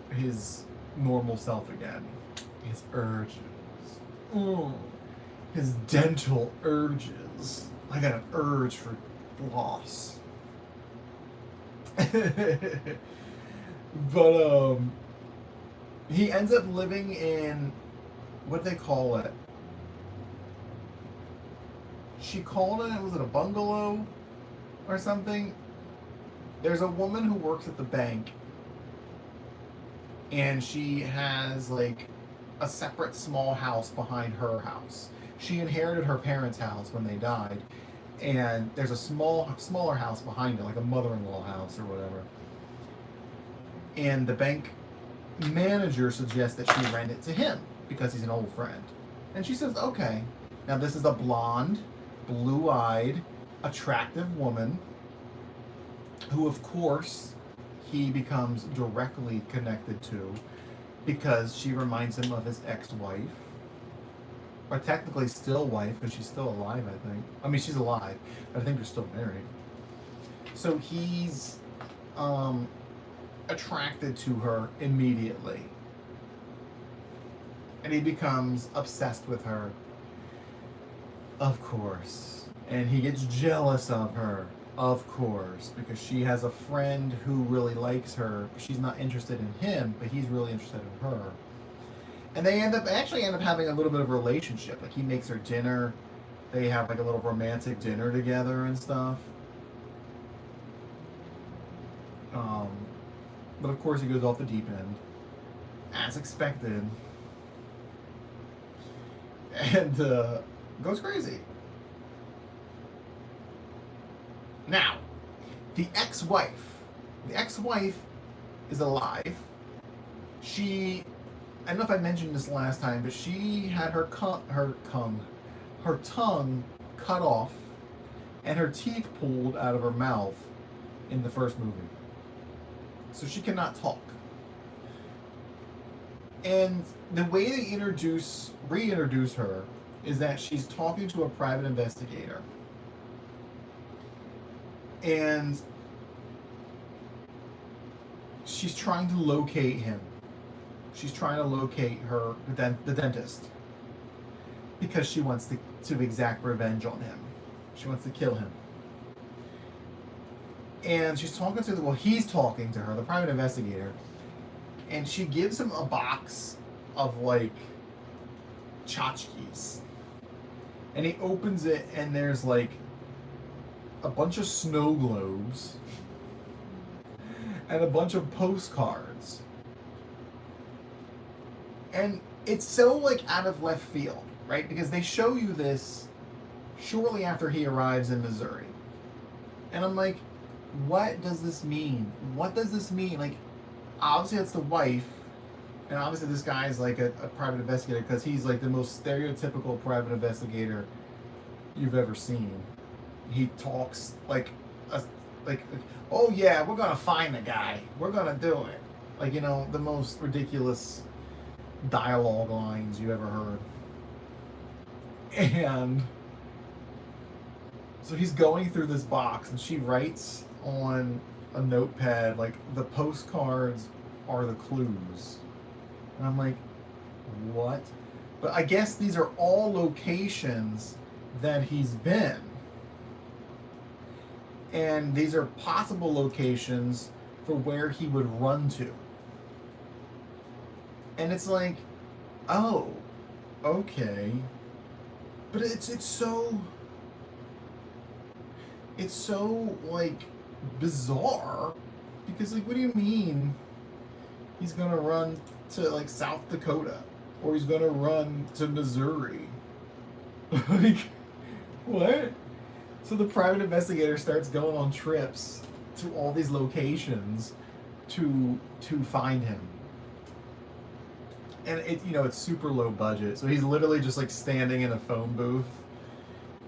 his normal self again. His urges. His dental urges. I got an urge for floss. But he ends up living in, what do they call it? She called it, was it a bungalow or something? There's a woman who works at the bank, and she has like a separate small house behind her house. She inherited her parents' house when they died, and there's a smaller house behind it, like a mother-in-law house or whatever. And the bank manager suggests that she rent it to him because he's an old friend. And she says, okay. Now this is a blonde, blue-eyed, attractive woman who, of course, he becomes directly connected to because she reminds him of his ex-wife. Or technically still wife, because she's still alive, I think. I mean, she's alive, but I think they're still married. So he's attracted to her immediately. And he becomes obsessed with her. Of course. And he gets jealous of her. Of course. Because she has a friend who really likes her. She's not interested in him, but he's really interested in her. And they end up having a little bit of a relationship. Like, he makes her dinner. They have like a little romantic dinner together and stuff. But of course he goes off the deep end, as expected, and goes crazy. Now, the ex-wife is alive. I don't know if I mentioned this last time, but she had her tongue cut off and her teeth pulled out of her mouth in the first movie. So she cannot talk. And the way they reintroduce her is that she's talking to a private investigator. And she's trying to locate him. She's trying to locate the dentist. Because she wants to exact revenge on him. She wants to kill him. And he's talking to her, the private investigator, and she gives him a box of like tchotchkes. And he opens it and there's like a bunch of snow globes and a bunch of postcards. And it's so like out of left field, right? Because they show you this shortly after he arrives in Missouri. And I'm like, what does this mean? What does this mean? Like, obviously that's the wife, and obviously this guy is like a private investigator because he's like the most stereotypical private investigator you've ever seen. He talks like, oh yeah, we're gonna find the guy. We're gonna do it. Like, you know, the most ridiculous dialogue lines you ever heard. And so he's going through this box, and she writes on a notepad, like, the postcards are the clues. And I'm like, what? But I guess these are all locations that he's been. And these are possible locations for where he would run to. And it's like, oh, okay. But it's so like bizarre, because like, what do you mean he's gonna run to like South Dakota, or he's gonna run to Missouri? Like, what? So the private investigator starts going on trips to all these locations to find him. And it's super low budget. So he's literally just like standing in a phone booth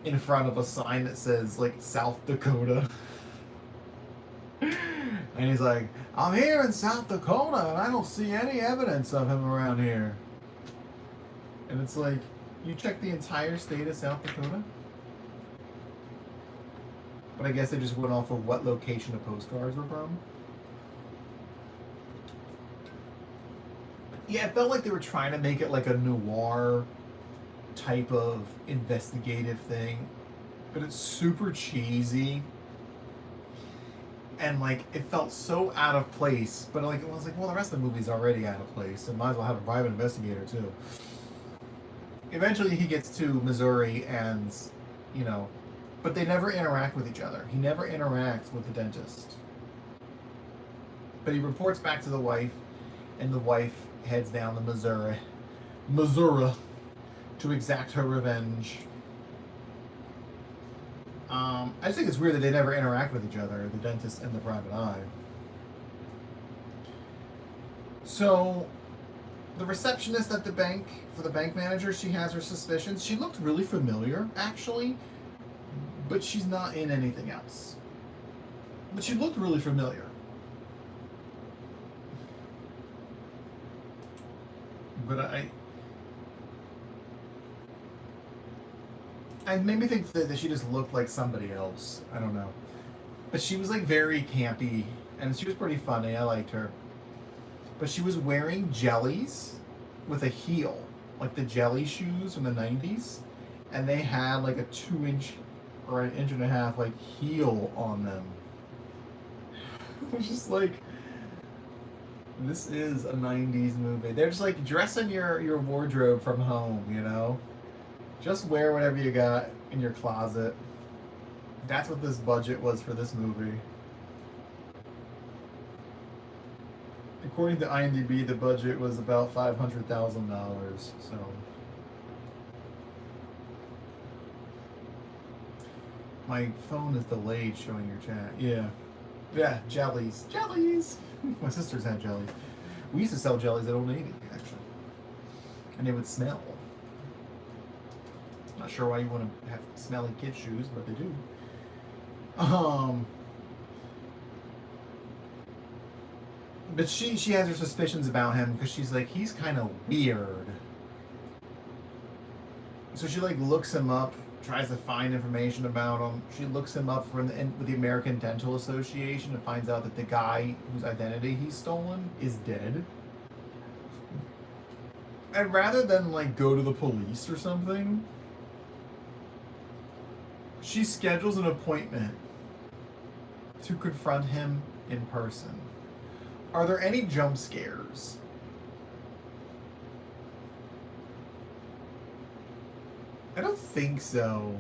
in front of a sign that says like South Dakota. And he's like, I'm here in South Dakota and I don't see any evidence of him around here. And it's like, you check the entire state of South Dakota? But I guess they just went off of what location the postcards were from. Yeah, it felt like they were trying to make it like a noir type of investigative thing, but it's super cheesy, and like it felt so out of place. But like, I was like, well, the rest of the movie's already out of place, and might as well have a private investigator too. Eventually, he gets to Missouri, and but they never interact with each other. He never interacts with the dentist, but he reports back to the wife, and the wife heads down to Missouri, to exact her revenge. I just think it's weird that they never interact with each other, the dentist and the private eye. So, the receptionist at the bank, for the bank manager, she has her suspicions. She looked really familiar, actually, but she's not in anything else. But she looked really familiar. But I made me think that she just looked like somebody else. I don't know. But she was like very campy, and she was pretty funny. I liked her. But she was wearing jellies with a heel like the jelly shoes from the 90s, and they had like a 2 inch or an inch and a half like heel on them. It was just like, this is a 90s movie. They're just like, dress in your wardrobe from home, you know? Just wear whatever you got in your closet. That's what this budget was for this movie. According to IMDb, the budget was about $500,000. So, my phone is delayed showing your chat. Yeah, jellies. My sisters had jellies. We used to sell jellies at Old Navy, actually, and they would smell. Not sure why you want to have smelly kid shoes, but they do. But she has her suspicions about him because she's like, he's kind of weird. So she like looks him up, tries to find information about him. She looks him up with the American Dental Association and finds out that the guy whose identity he's stolen is dead. And rather than like go to the police or something, she schedules an appointment to confront him in person. Are there any jump scares? I don't think so.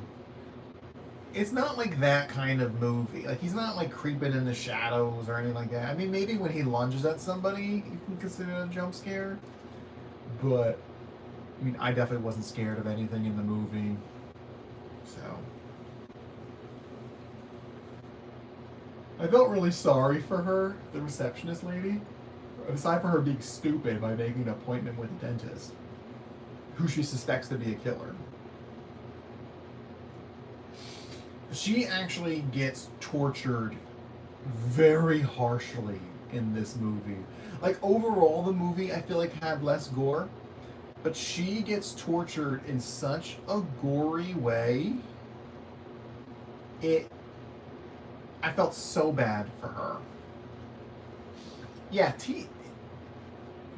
It's not like that kind of movie. Like, he's not like creeping in the shadows or anything like that. I mean, maybe when he lunges at somebody, you can consider it a jump scare. But, I mean, I definitely wasn't scared of anything in the movie. So, I felt really sorry for her, the receptionist lady. Aside from her being stupid by making an appointment with a dentist, who she suspects to be a killer. She actually gets tortured very harshly in this movie. Like, overall, the movie, I feel like, had less gore. But she gets tortured in such a gory way. I felt so bad for her. Yeah,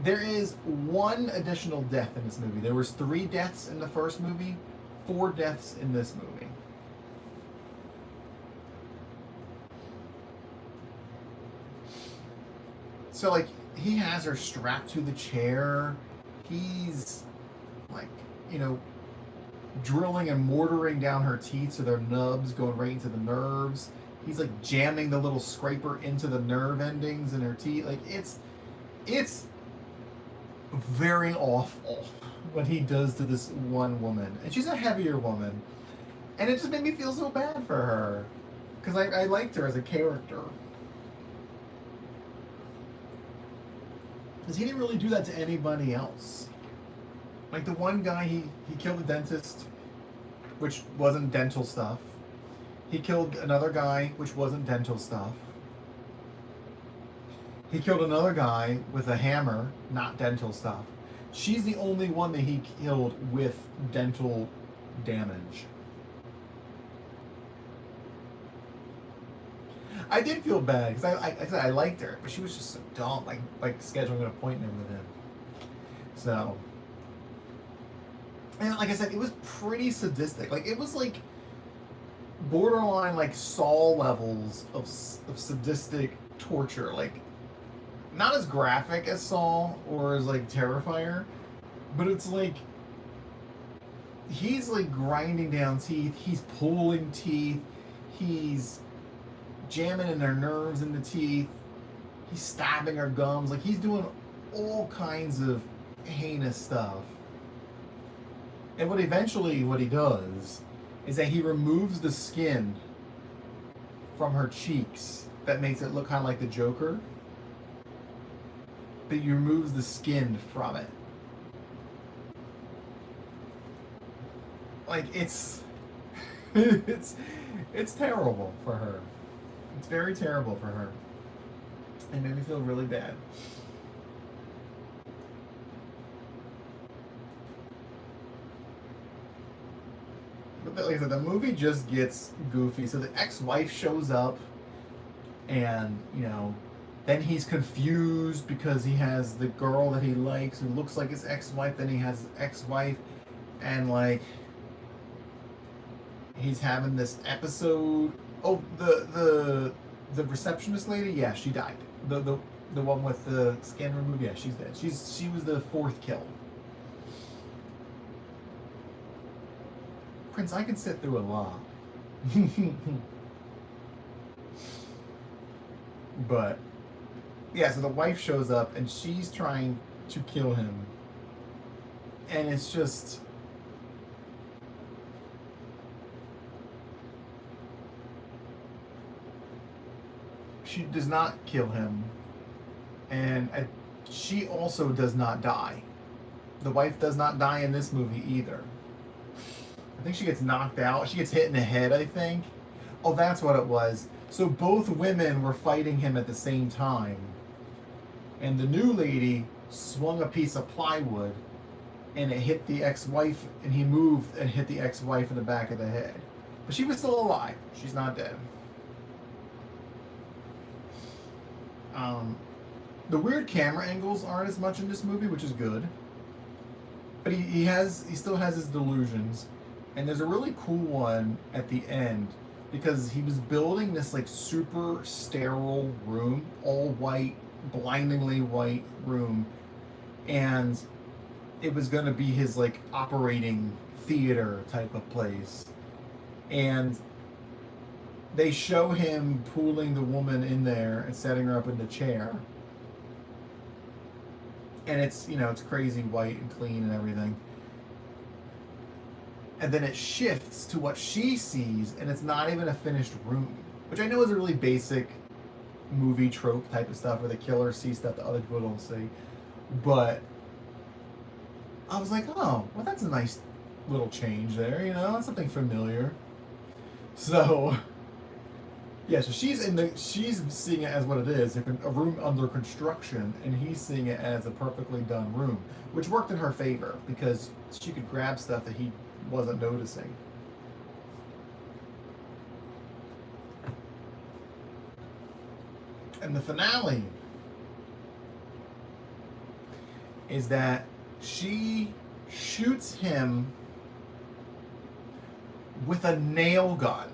there is one additional death in this movie. There was 3 deaths in the first movie, 4 deaths in this movie. So, like, he has her strapped to the chair. He's, like, you know, drilling and mortaring down her teeth so their nubs going right into the nerves. He's, like, jamming the little scraper into the nerve endings in her teeth. Like, it's very awful what he does to this one woman. And she's a heavier woman. And it just made me feel so bad for her. Because I liked her as a character. Because he didn't really do that to anybody else. Like, the one guy, he killed a dentist, which wasn't dental stuff. He killed another guy, which wasn't dental stuff. He killed another guy with a hammer, not dental stuff. She's the only one that he killed with dental damage. I did feel bad because I liked her, but she was just so dumb, like scheduling an appointment with him. So, and like I said, it was pretty sadistic. Like, it was like borderline like Saw levels of sadistic torture. Like, not as graphic as Saw or as like Terrifier, but it's like he's like grinding down teeth, he's pulling teeth, he's jamming in their nerves in the teeth, he's stabbing her gums, like he's doing all kinds of heinous stuff. And what he does is that he removes the skin from her cheeks that makes it look kind of like the Joker, but he removes the skin from it. Like, it's terrible for her. It's very terrible for her. It made me feel really bad. But like I said, the movie just gets goofy. So the ex-wife shows up and, you know, Then he's confused because he has the girl that he likes who looks like his ex-wife. Then he has his ex-wife, and like he's having this episode. Oh, the receptionist lady, yeah, she died. The one with the skin removed, yeah, she's dead. She was the fourth kill. Prince, I can sit through a lot. But yeah, so the wife shows up and she's trying to kill him. And it's just she does not kill him. And she also does not die. The wife does not die in this movie either. I think she gets knocked out. She gets hit in the head, I think. Oh, that's what it was. So both women were fighting him at the same time. And the new lady swung a piece of plywood and it hit the ex-wife, and he moved and hit the ex-wife in the back of the head. But she was still alive. She's not dead. The weird camera angles aren't as much in this movie, which is good. But he still has his delusions. And there's a really cool one at the end because he was building this like super sterile room, all white, blindingly white room, and it was going to be his like operating theater type of place. And they show him pulling the woman in there and setting her up in the chair. And it's, you know, it's crazy white and clean and everything. And then it shifts to what she sees, and it's not even a finished room, which I know is a really basic movie trope type of stuff where the killer sees stuff that other people don't see. But I was like, oh, well, that's a nice little change there, you know, that's something familiar. So yeah, so she's seeing it as what it is, a room under construction, and he's seeing it as a perfectly done room, which worked in her favor because she could grab stuff that he wasn't noticing. And the finale is that she shoots him with a nail gun.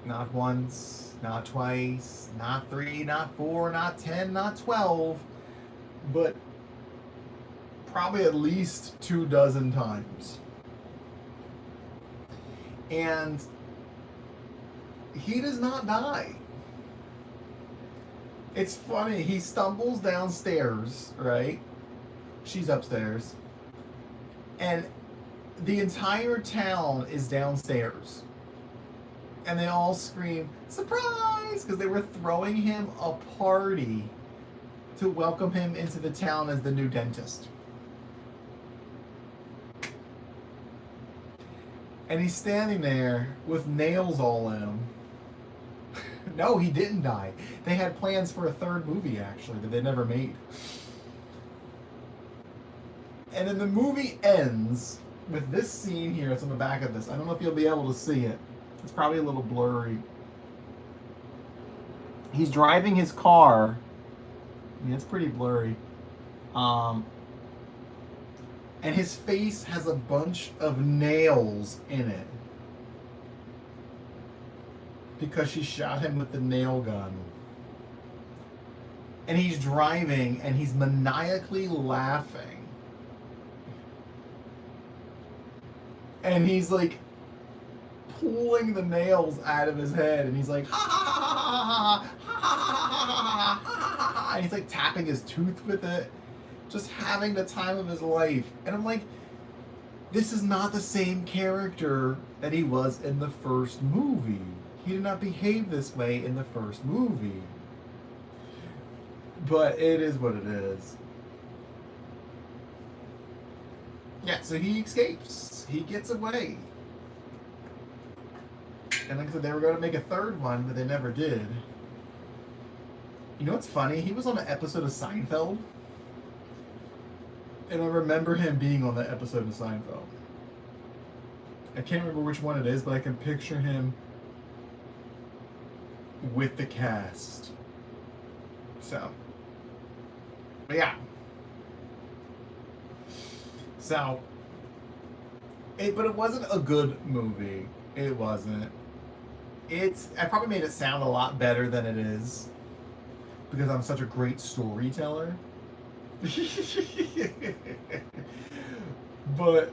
Not once, not twice, not 3, not 4, not 10, not 12, but probably at least 24 times. And he does not die. It's funny, he stumbles downstairs, right? She's upstairs. And the entire town is downstairs. And they all scream, surprise! Because they were throwing him a party to welcome him into the town as the new dentist. And he's standing there with nails all in him. No, he didn't die. They had plans for a third movie, actually, that they never made. And then the movie ends with this scene here. It's on the back of this. I don't know if you'll be able to see it. It's probably a little blurry. He's driving his car. Yeah, it's pretty blurry. And his face has a bunch of nails in it. Because she shot him with the nail gun. And he's driving and he's maniacally laughing. And he's like pulling the nails out of his head, and he's like, ha ha ha ha ha ha ha ha, and he's like tapping his tooth with it, just having the time of his life. And I'm like, this is not the same character that he was in the first movie. He did not behave this way in the first movie. But it is what it is. Yeah, so he escapes. He gets away. And like I said, they were going to make a third one, but they never did. You know what's funny? He was on an episode of Seinfeld. And I remember him being on that episode of Seinfeld. I can't remember which one it is, but I can picture him with the cast. So, but yeah. So, but it wasn't a good movie. It wasn't. I probably made it sound a lot better than it is because I'm such a great storyteller. But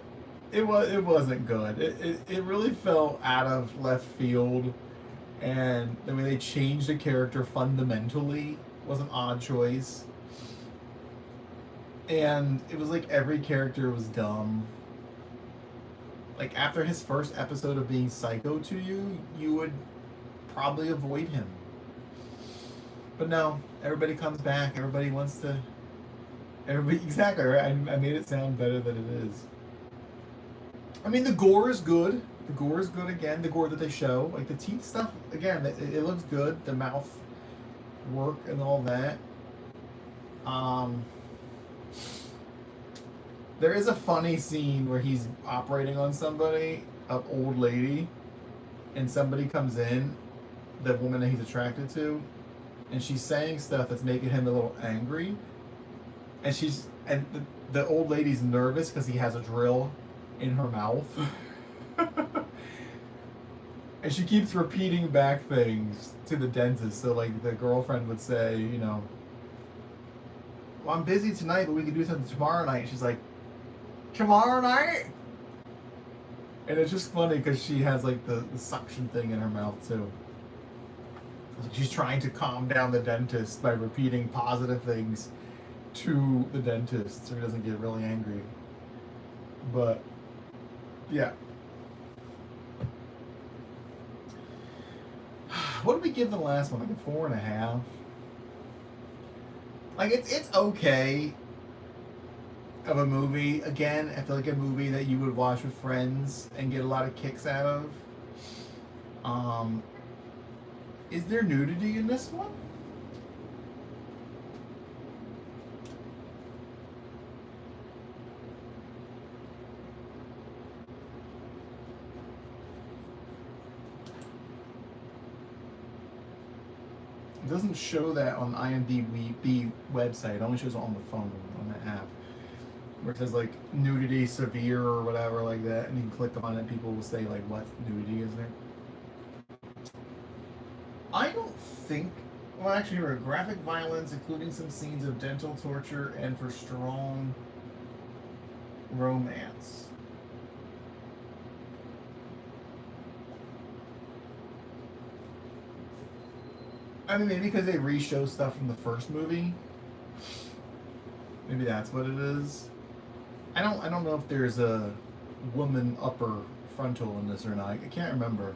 it wasn't good. It really felt out of left field, and the way they changed the character fundamentally was an odd choice. And it was like every character was dumb. Like after his first episode of being psycho to you, you would probably avoid him. But no, everybody comes back. Everybody wants to. Everybody exactly right. I made it sound better than it is. I mean, the gore is good. The gore is good again. The gore that they show, like the teeth stuff, again, it looks good. The mouth work and all that. There is a funny scene where he's operating on somebody, an old lady, and somebody comes in, the woman that he's attracted to, and she's saying stuff that's making him a little angry. And the old lady's nervous because he has a drill in her mouth. And she keeps repeating back things to the dentist. So like the girlfriend would say, you know, well, I'm busy tonight, but we can do something tomorrow night. She's like, tomorrow night? And it's just funny because she has like the suction thing in her mouth too. She's trying to calm down the dentist by repeating positive things to the dentist so he doesn't get really angry. But yeah. What did we give the last one? Like a 4.5? Like it's okay of a movie. Again, I feel like a movie that you would watch with friends and get a lot of kicks out of. Is there nudity in this one? It doesn't show that on IMDb website. It only shows it on the phone, on the app. Where it says like nudity severe or whatever like that, and you can click on it and people will say like what nudity is there. I don't think, well actually here, graphic violence including some scenes of dental torture and for strong romance. I mean, maybe because they re-show stuff from the first movie. Maybe that's what it is. I don't know if there's a woman upper frontal in this or not. I can't remember.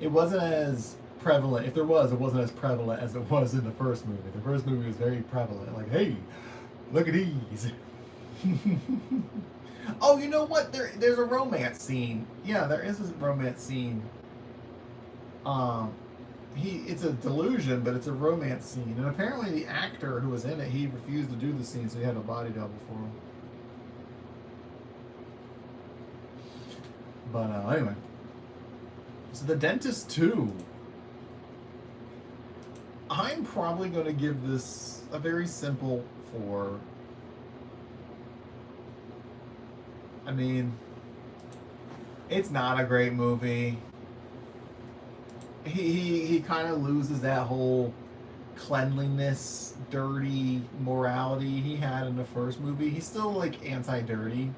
It wasn't as prevalent. If there was, it wasn't as prevalent as it was in the first movie. The first movie was very prevalent. Like, hey, look at these. Oh, you know what? There's a romance scene. Yeah, there is a romance scene. It's a delusion, but it's a romance scene. And apparently the actor who was in it, he refused to do the scene, so he had a body double for him. But anyway. So The Dentist 2. I'm probably going to give this a very simple 4. I mean, it's not a great movie. He kind of loses that whole cleanliness, dirty morality he had in the first movie. He's still like anti-dirty,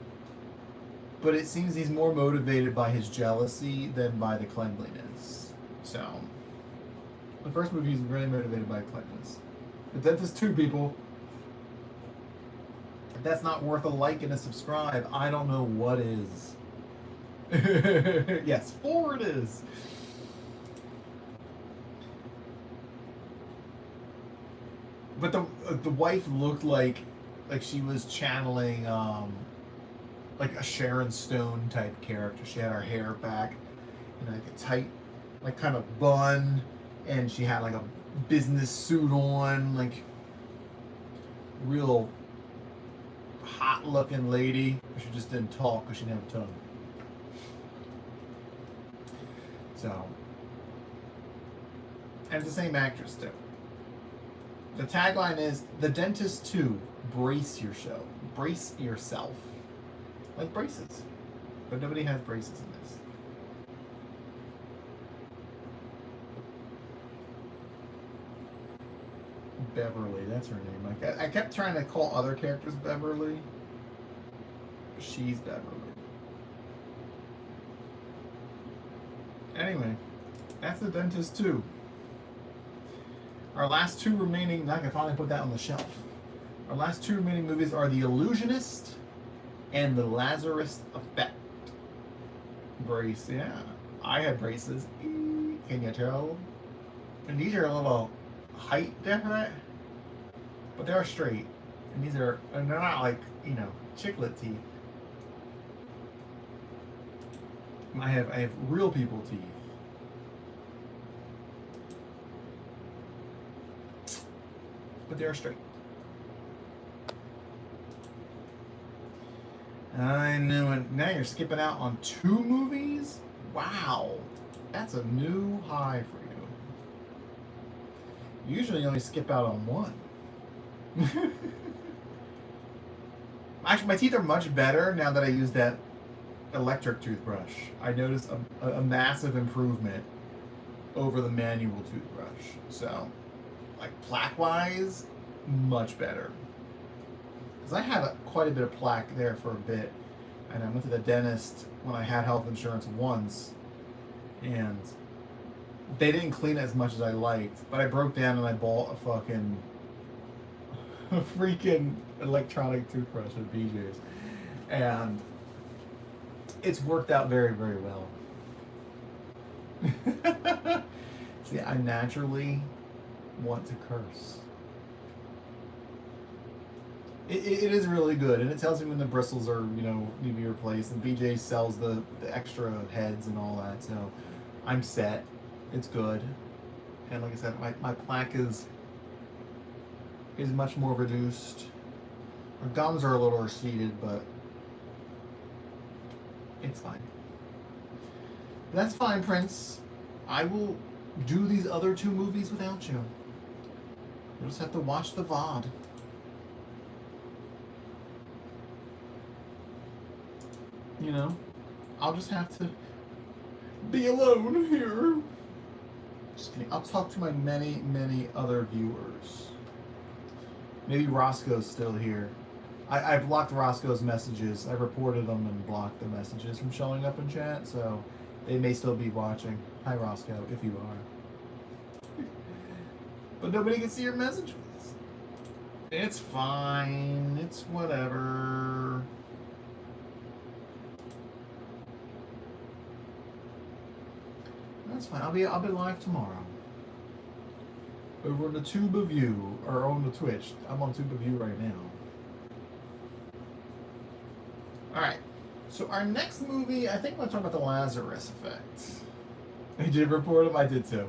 but it seems he's more motivated by his jealousy than by the cleanliness. So, the first movie is really motivated by cleanliness. The Dentist 2, people. If that's not worth a like and a subscribe, I don't know what is. Yes, 4 it is. But the wife looked like she was channeling like a Sharon Stone type character. She had her hair back in like a tight, like kind of bun, and she had like a business suit on, like real hot looking lady. She just didn't talk because she didn't have a tongue. So, and it's the same actress too. The tagline is The Dentist 2, brace yourself. Like braces. But nobody has braces in this. Beverly, that's her name. I kept trying to call other characters Beverly. She's Beverly. Anyway, that's The Dentist 2. Our last two remaining, now I can finally put that on the shelf. Our last two remaining movies are The Illusionist and The Lazarus Effect. Brace, yeah. I had braces. Can you tell? And these are a little height different, but they are straight. And these are, and they're not like, you know, chiclet teeth. I have real people teeth. But they are straight. I knew it. Now you're skipping out on 2 movies? Wow. That's a new high for you. Usually you only skip out on 1. Actually, my teeth are much better now that I use that electric toothbrush. I noticed a massive improvement over the manual toothbrush. So, like plaque-wise, much better. Because I had quite a bit of plaque there for a bit. And I went to the dentist when I had health insurance once. And they didn't clean it as much as I liked. But I broke down and I bought a freaking electronic toothbrush at BJ's. And it's worked out very, very well. See, I naturally want to curse. It is really good, and it tells me when the bristles are, you know, need to be replaced. And BJ sells the extra heads and all that, so I'm set. It's good. And like I said, my plaque is much more reduced. My gums are a little receded, but it's fine. That's fine, Prince. I will do these other 2 movies without you. You'll just have to watch the VOD. You know, I'll just have to be alone here. Just kidding. I'll talk to my many, many other viewers. Maybe Roscoe's still here. I blocked Roscoe's messages. I reported them and blocked the messages from showing up in chat, so they may still be watching. Hi, Roscoe, if you are. But nobody can see your messages. It's fine. It's whatever. That's fine. I'll be live tomorrow. Over on the Tube of You, or on the Twitch. I'm on Tube of You right now. Alright. So our next movie, I think we're talking about the Lazarus Effect. You did report him? I did too.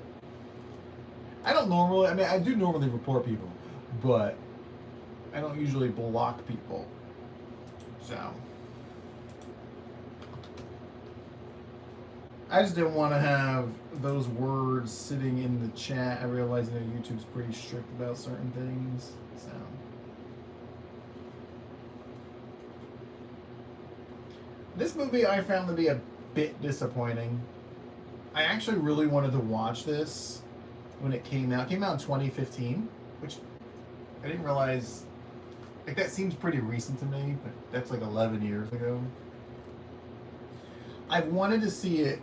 I don't normally, I mean, I do normally report people, but I don't usually block people. So I just didn't want to have those words sitting in the chat. I realize that YouTube's pretty strict about certain things. So this movie I found to be a bit disappointing. I actually really wanted to watch this when it came out. It came out in 2015, which I didn't realize. Like, that seems pretty recent to me, but that's like 11 years ago. I wanted to see it.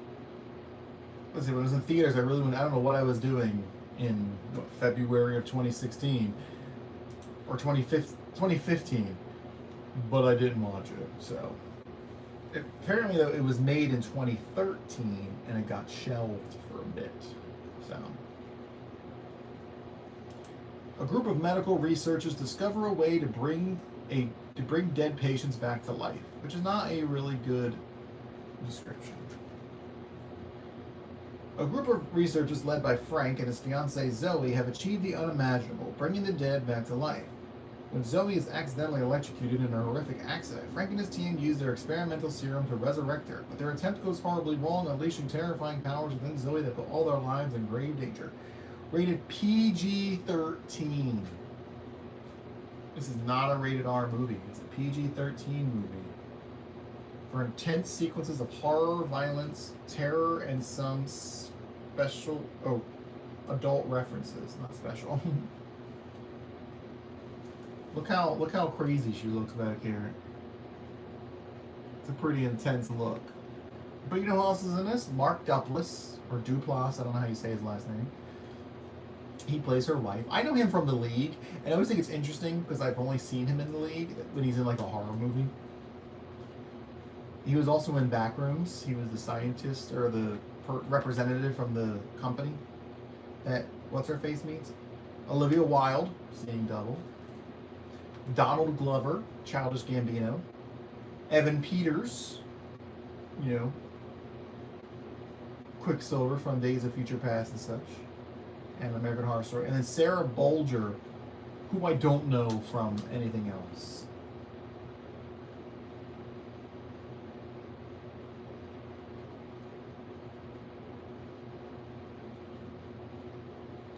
Let's see, when it was in theaters, I don't know what I was doing in February of 2016 or 2015, but I didn't watch it. So apparently, though, it was made in 2013 and it got shelved for a bit. So a group of medical researchers discover a way to bring dead patients back to life, which is not a really good description. A group of researchers led by Frank and his fiancée Zoe have achieved the unimaginable, bringing the dead back to life. When Zoe is accidentally electrocuted in a horrific accident, Frank and his team use their experimental serum to resurrect her, but their attempt goes horribly wrong, unleashing terrifying powers within Zoe that put all their lives in grave danger. Rated PG-13. This is not a rated R movie. It's a PG-13 movie. For intense sequences of horror, violence, terror, and some special... Oh, adult references, not special. Look how crazy she looks back here. It's a pretty intense look. But you know who else is in this? Mark Duplass, or Duplass, I don't know how you say his last name. He plays her wife. I know him from The League, and I always think it's interesting because I've only seen him in The League when he's in like a horror movie. He was also in Backrooms. He was the scientist or the representative from the company that what's-her-face meets. Olivia Wilde, seeing double. Donald Glover, Childish Gambino. Evan Peters, you know, Quicksilver from Days of Future Past and such, and American Horror Story. And then Sarah Bolger, who I don't know from anything else.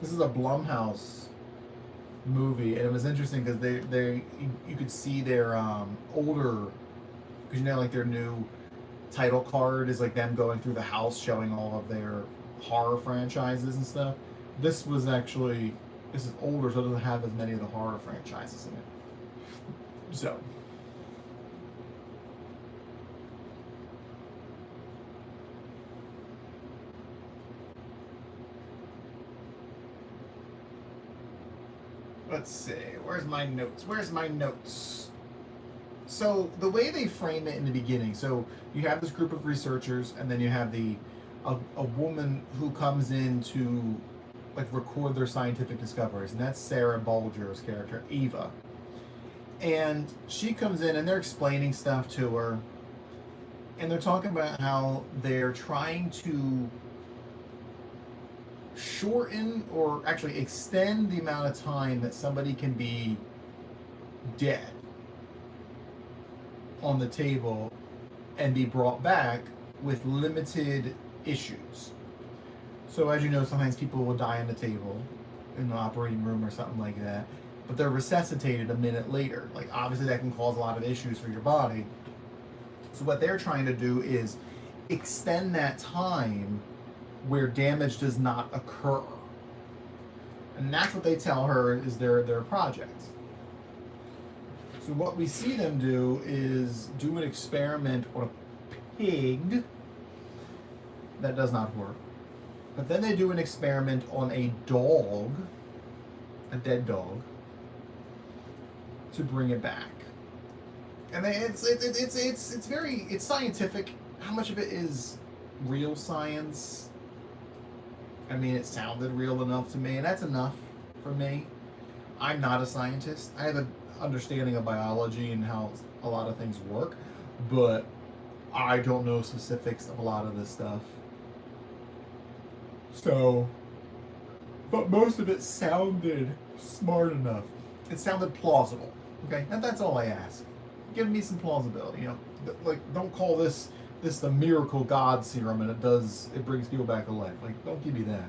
This is a Blumhouse movie, and it was interesting because you could see their older, because you know, like their new title card is like them going through the house showing all of their horror franchises and stuff. This is older, so it doesn't have as many of the horror franchises in it. So let's see, where's my notes? So the way they frame it in the beginning, so you have this group of researchers, and then you have a woman who comes in to like record their scientific discoveries, and that's Sarah Bolger's character, Eva. And she comes in and they're explaining stuff to her, and they're talking about how they're trying to shorten or actually extend the amount of time that somebody can be dead on the table and be brought back with limited issues. So as you know, sometimes people will die on the table in the operating room or something like that, but they're resuscitated a minute later. Like obviously that can cause a lot of issues for your body. So what they're trying to do is extend that time where damage does not occur. And that's what they tell her is their project. So what we see them do is do an experiment on a pig. That does not work. But then they do an experiment on a dog, a dead dog, to bring it back. And it's scientific. How much of it is real science? I mean, it sounded real enough to me, and that's enough for me. I'm not a scientist. I have an understanding of biology and how a lot of things work, but I don't know specifics of a lot of this stuff. So, but most of it sounded smart enough. It sounded plausible. Okay, and that's all I ask. Give me some plausibility. You know, like don't call this the miracle God serum and it brings people back to life. Like, don't give me that.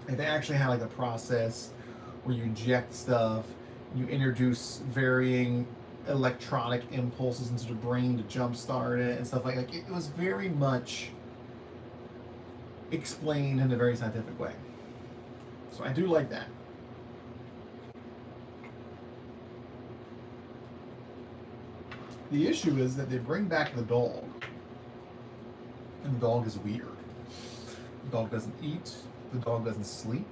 If they actually had like a process where you inject stuff, you introduce varying electronic impulses into the brain to jumpstart it and stuff like it was very much explained in a very scientific way. So I do like that. The issue is that they bring back the dog, and the dog is weird. The dog doesn't eat, the dog doesn't sleep.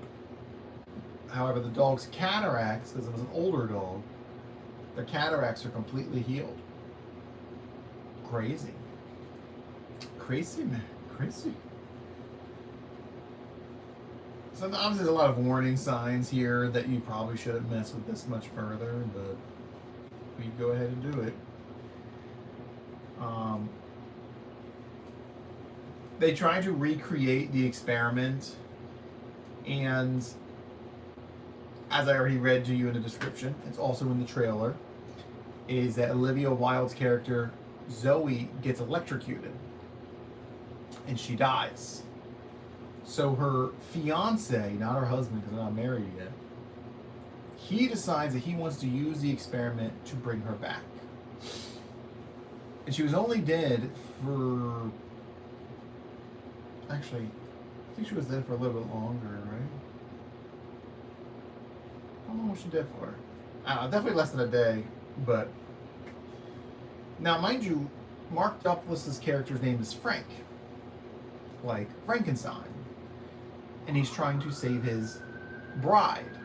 However, the dog's cataracts, because it was an older dog, their cataracts are completely healed. Crazy. Crazy, man. Crazy. So obviously there's a lot of warning signs here that you probably shouldn't mess with this much further, but we go ahead and do it. They tried to recreate the experiment, and as I already read to you in the description, it's also in the trailer, is that Olivia Wilde's character, Zoe, gets electrocuted, and she dies. So her fiance, not her husband because they're not married yet, he decides that he wants to use the experiment to bring her back. And she was only dead for... Actually, I think she was dead for a little bit longer, right? How long was she dead for? I don't know, definitely less than a day, but... Now, mind you, Mark Duplass's character's name is Frank. Like Frankenstein. And he's trying to save his bride.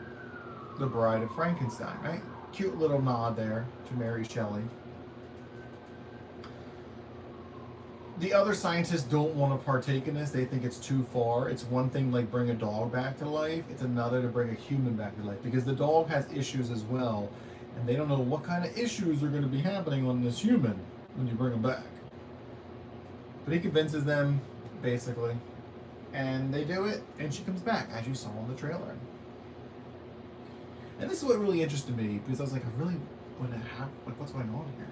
The Bride of Frankenstein, right? Cute little nod there to Mary Shelley. The other scientists don't want to partake in this. They think it's too far. It's one thing like bring a dog back to life. It's another to bring a human back to life because the dog has issues as well. And they don't know what kind of issues are going to be happening on this human when you bring him back. But he convinces them, basically. And they do it, and she comes back, as you saw in the trailer. And this is what really interested me, because I was like, I really want to have, like, what's going on here?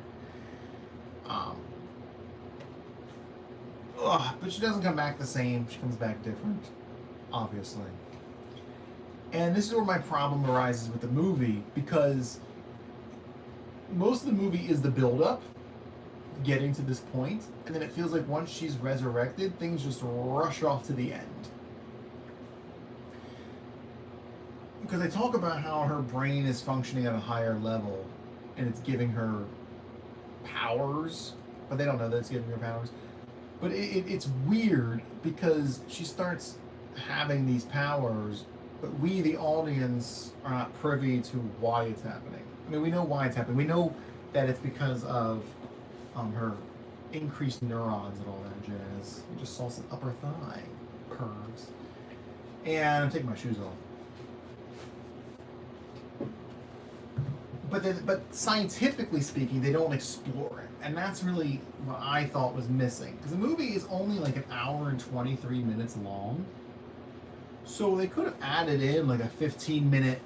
But she doesn't come back the same. She comes back different, obviously. And this is where my problem arises with the movie, because most of the movie is the build-up, getting to this point, and then it feels like once she's resurrected, things just rush off to the end. Because they talk about how her brain is functioning at a higher level, and it's giving her powers, but they don't know that it's giving her powers. But it's weird because she starts having these powers, but we, the audience, are not privy to why it's happening. I mean, we know why it's happening. We know that it's because of her increased neurons and all that jazz. You just saw some upper thigh curves. And I'm taking my shoes off. But scientifically speaking, they don't explore it. And that's really what I thought was missing. Because the movie is only like an hour and 23 minutes long. So they could have added in like a 15-minute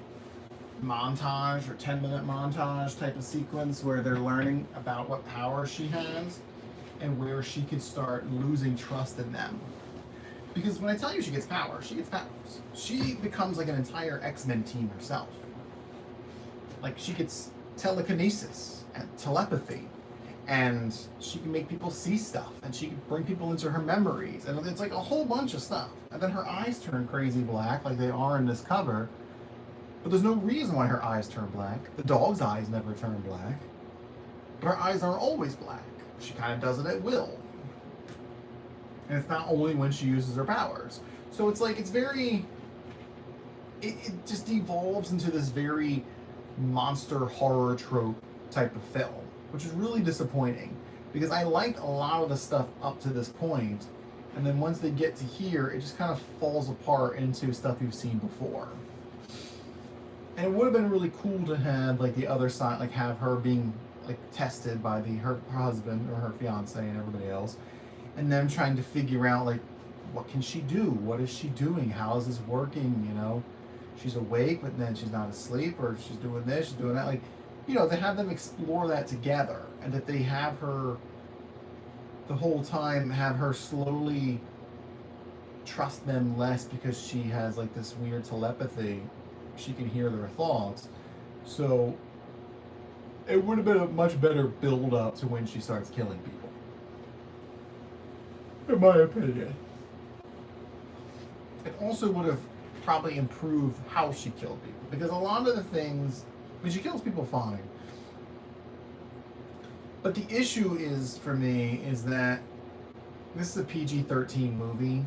montage or 10-minute montage type of sequence where they're learning about what power she has and where she could start losing trust in them. Because when I tell you she gets powers, she gets powers. She becomes like an entire X-Men team herself. Like she gets telekinesis and telepathy, and she can make people see stuff, and she can bring people into her memories, and it's like a whole bunch of stuff. And then her eyes turn crazy black like they are in this cover. But there's no reason why her eyes turn black. The dog's eyes never turn black. But her eyes aren't always black. She kind of does it at will. And it's not only when she uses her powers. So it's like, it's very... It just devolves into this very monster horror trope type of film. Which is really disappointing. Because I liked a lot of the stuff up to this point. And then once they get to here, it just kind of falls apart into stuff you've seen before. And it would have been really cool to have like the other side, like have her being like tested by her husband or her fiance and everybody else, and them trying to figure out like what can she do? What is she doing? How is this working? You know, she's awake, but then she's not asleep, or she's doing this, she's doing that. Like, you know, they have them explore that together, and that they have her the whole time have her slowly trust them less because she has like this weird telepathy. She can hear their thoughts. So it would have been a much better build up to when she starts killing people. In my opinion. It also would have probably improved how she killed people. Because a lot of the things, I mean, she kills people fine. But the issue is, for me, is that this is a PG-13 movie.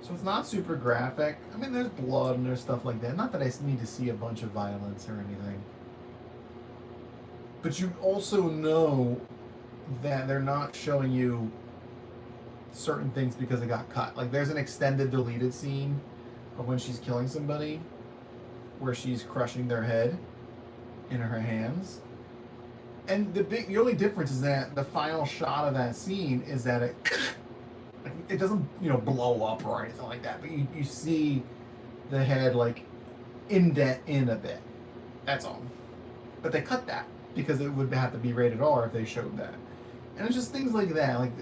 So it's not super graphic. I mean, there's blood and there's stuff like that. Not that I need to see a bunch of violence or anything. But you also know that they're not showing you certain things because it got cut. Like, there's an extended deleted scene of when she's killing somebody where she's crushing their head in her hands. And the only difference is that the final shot of that scene is that it doesn't, you know, blow up or anything like that, but you see the head like indent in a bit. That's all. But they cut that because it would have to be rated R if they showed that. And it's just things like that. Like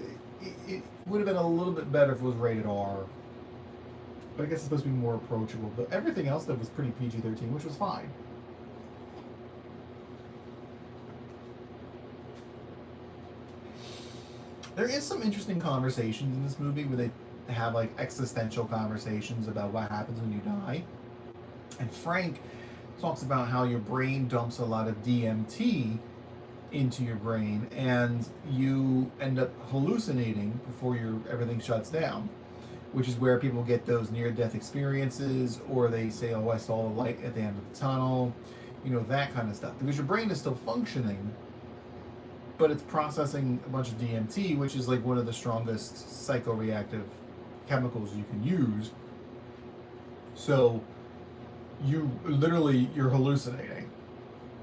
it would have been a little bit better if it was rated R. But I guess it's supposed to be more approachable. But everything else that was pretty PG-13, which was fine. There is some interesting conversations in this movie where they have like existential conversations about what happens when you die. And Frank talks about how your brain dumps a lot of DMT into your brain and you end up hallucinating before everything shuts down, which is where people get those near-death experiences, or they say, oh, I saw the light at the end of the tunnel, that kind of stuff. Because your brain is still functioning, but it's processing a bunch of DMT, which is like one of the strongest psychoreactive chemicals you can use. So you're hallucinating.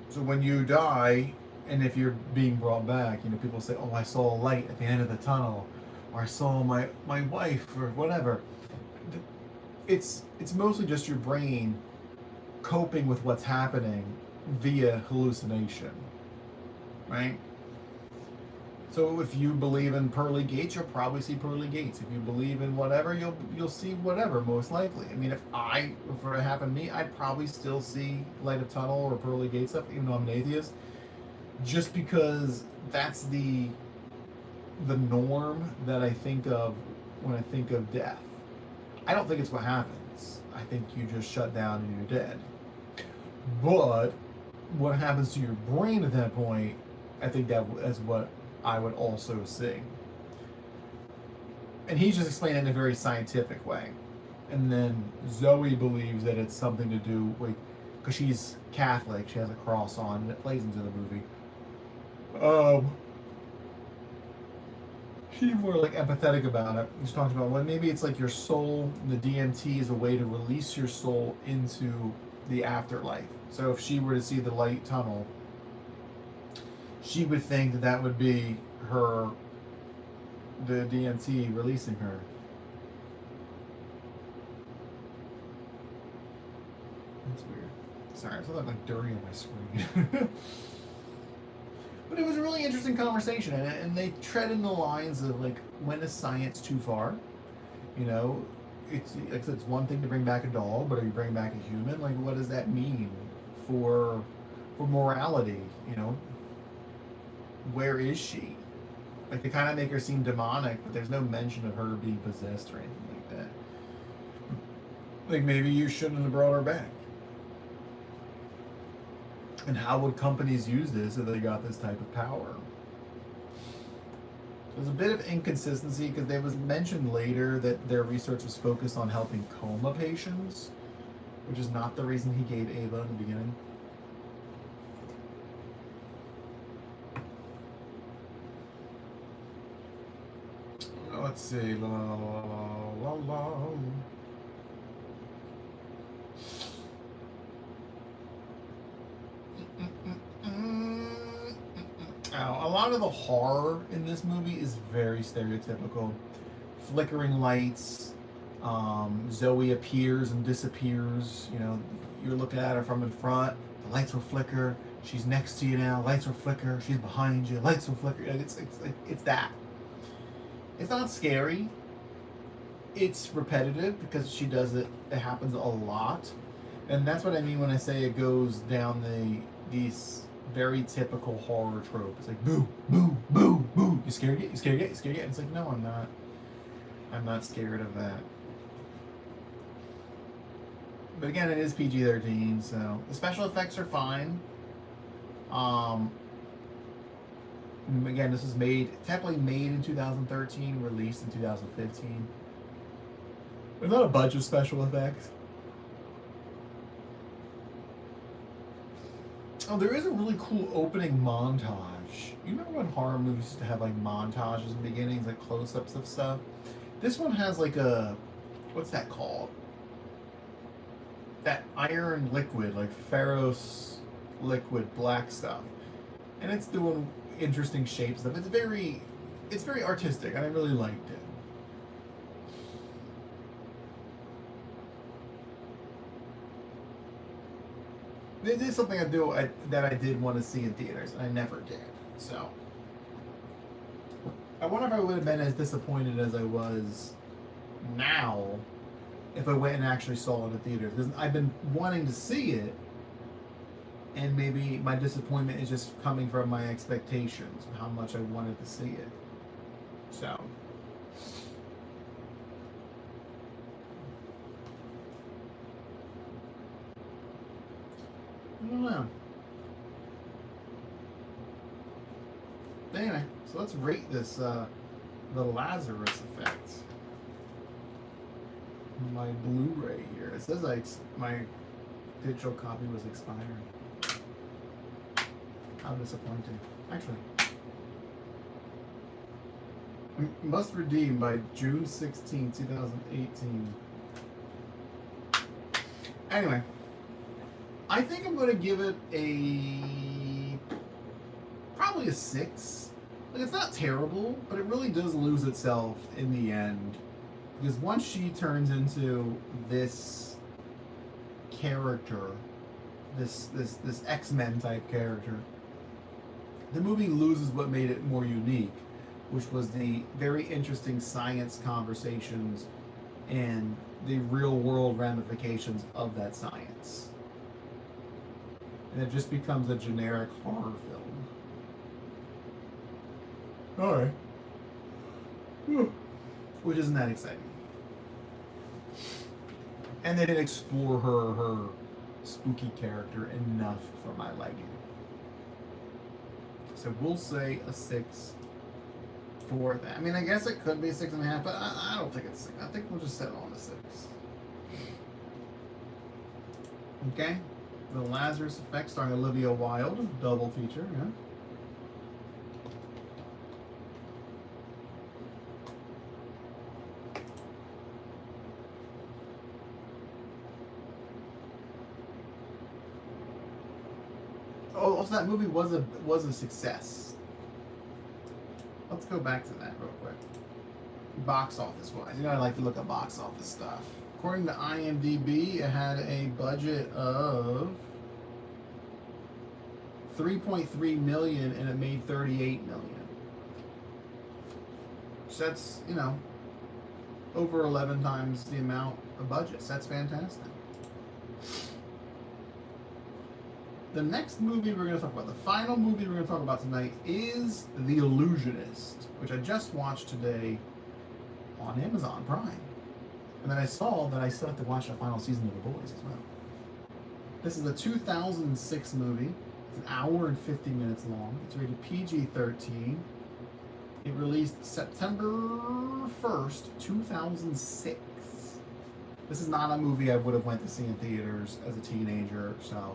So when you die, and if you're being brought back, people say, oh, I saw a light at the end of the tunnel, or I saw my wife, or whatever. It's mostly just your brain coping with what's happening via hallucination, right? So if you believe in pearly gates, you'll probably see pearly gates. If you believe in whatever, you'll see whatever, most likely. I mean, if it happened to me, I'd probably still see light of tunnel or pearly gate stuff, even though I'm an atheist, just because that's the norm that I think of when I think of death. I don't think it's what happens. I think you just shut down and you're dead. But what happens to your brain at that point, I think that is what I would also see. And he's just explained it in a very scientific way. And then Zoe believes that it's something to do with, because she's Catholic, she has a cross on, and it plays into the movie. She's more like empathetic about it. She's talking about, well, maybe it's like your soul, the DMT is a way to release your soul into the afterlife. So if she were to see the light tunnel, she would think that would be the DMT releasing her. That's weird. Sorry, I saw that like dirty on my screen. But it was a really interesting conversation, and they tread in the lines of like, when is science too far? It's one thing to bring back a doll, but are you bringing back a human? Like, what does that mean for morality? Where is she? Like, they kind of make her seem demonic, but there's no mention of her being possessed or anything like that. Like, maybe you shouldn't have brought her back. And how would companies use this if they got this type of power? There's a bit of inconsistency because it was mentioned later that their research was focused on helping coma patients, which is not the reason he gave Ava in the beginning. Let's see. La, la, la, la. Now, a lot of the horror in this movie is very stereotypical. Flickering lights, Zoe appears and disappears. You're looking at her from in front, the lights will flicker, she's next to you now, lights will flicker, she's behind you, lights will flicker. It's that. It's not scary. It's repetitive because she does it. It happens a lot, and that's what I mean when I say it goes down these very typical horror trope. It's like boo, boo, boo, boo. You scared yet? You scared yet? You scared yet? It's like, no, I'm not. I'm not scared of that. But again, it is PG-13, so the special effects are fine. Again, this was technically made in 2013, released in 2015. There's not a bunch of special effects. Oh, there is a really cool opening montage. You remember when horror movies used to have like montages in the beginnings, like close-ups of stuff? This one has like what's that called? That iron liquid, like ferrous liquid black stuff. And it's doing interesting shapes stuff. It's very artistic, and I really liked it. This is something that I did want to see in theaters, and I never did. So I wonder if I would have been as disappointed as I was now if I went and actually saw it in the theater, because I've been wanting to see it, and maybe my disappointment is just coming from my expectations of how much I wanted to see it. So. I don't know. Anyway, so let's rate this, the Lazarus Effect. My Blu-ray here. It says my digital copy was expiring. How disappointing. Actually. Must redeem by June 16, 2018. Anyway. I think I'm going to give it probably a 6. Like, it's not terrible, but it really does lose itself in the end. Because once she turns into this character, this X-Men type character, the movie loses what made it more unique, which was the very interesting science conversations and the real world ramifications of that science. And it just becomes a generic horror film. Alright. Which isn't that exciting. And they didn't explore her spooky character enough for my liking. So we'll say a 6 for that. I mean, I guess it could be 6.5, but I don't think it's 6. I think we'll just settle on a 6. Okay? The Lazarus Effect starring Olivia Wilde, double feature, yeah. Oh, also that movie was a success. Let's go back to that real quick. Box office wise, you know I like to look at box office stuff. According to IMDb, it had a budget of $3.3 million and it made $38 million. So that's, you know, over 11 times the amount of budget. So that's fantastic. The next movie we're going to talk about, the final movie we're going to talk about tonight, is The Illusionist, which I just watched today on Amazon Prime. And then I saw that I still have to watch the final season of The Boys as well. This is a 2006 movie. It's an hour and 50 minutes long. It's rated PG-13. It released September 1st, 2006. This is not a movie I would have went to see in theaters as a teenager, so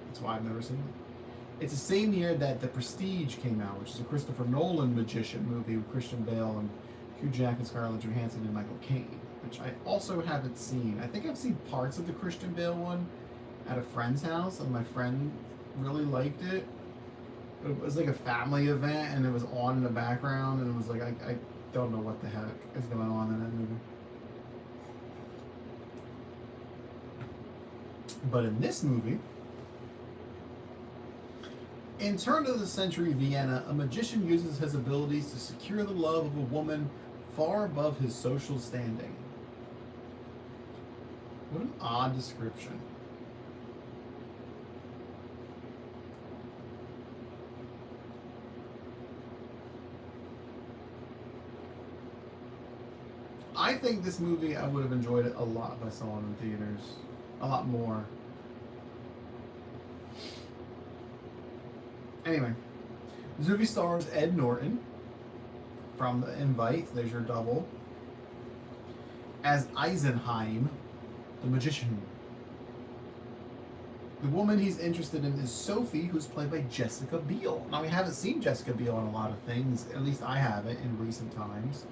that's why I've never seen it. It's the same year that The Prestige came out, which is a Christopher Nolan magician movie with Christian Bale and Hugh Jackman, Scarlett Johansson, and Michael Caine, which I also haven't seen. I think I've seen parts of the Christian Bale one at a friend's house, and my friend really liked it. It was like a family event, and it was on in the background, and it was like, I don't know what the heck is going on in that movie. But in this movie, in turn of the century Vienna, a magician uses his abilities to secure the love of a woman far above his social standing. What an odd description. I think this movie, I would have enjoyed it a lot if I saw it in theaters. A lot more. Anyway, this movie stars Ed Norton from The Invite, there's your double, as Eisenheim, the magician. The woman he's interested in is Sophie, who's played by Jessica Biel. Now, we haven't seen Jessica Biel in a lot of things, at least I haven't in recent times.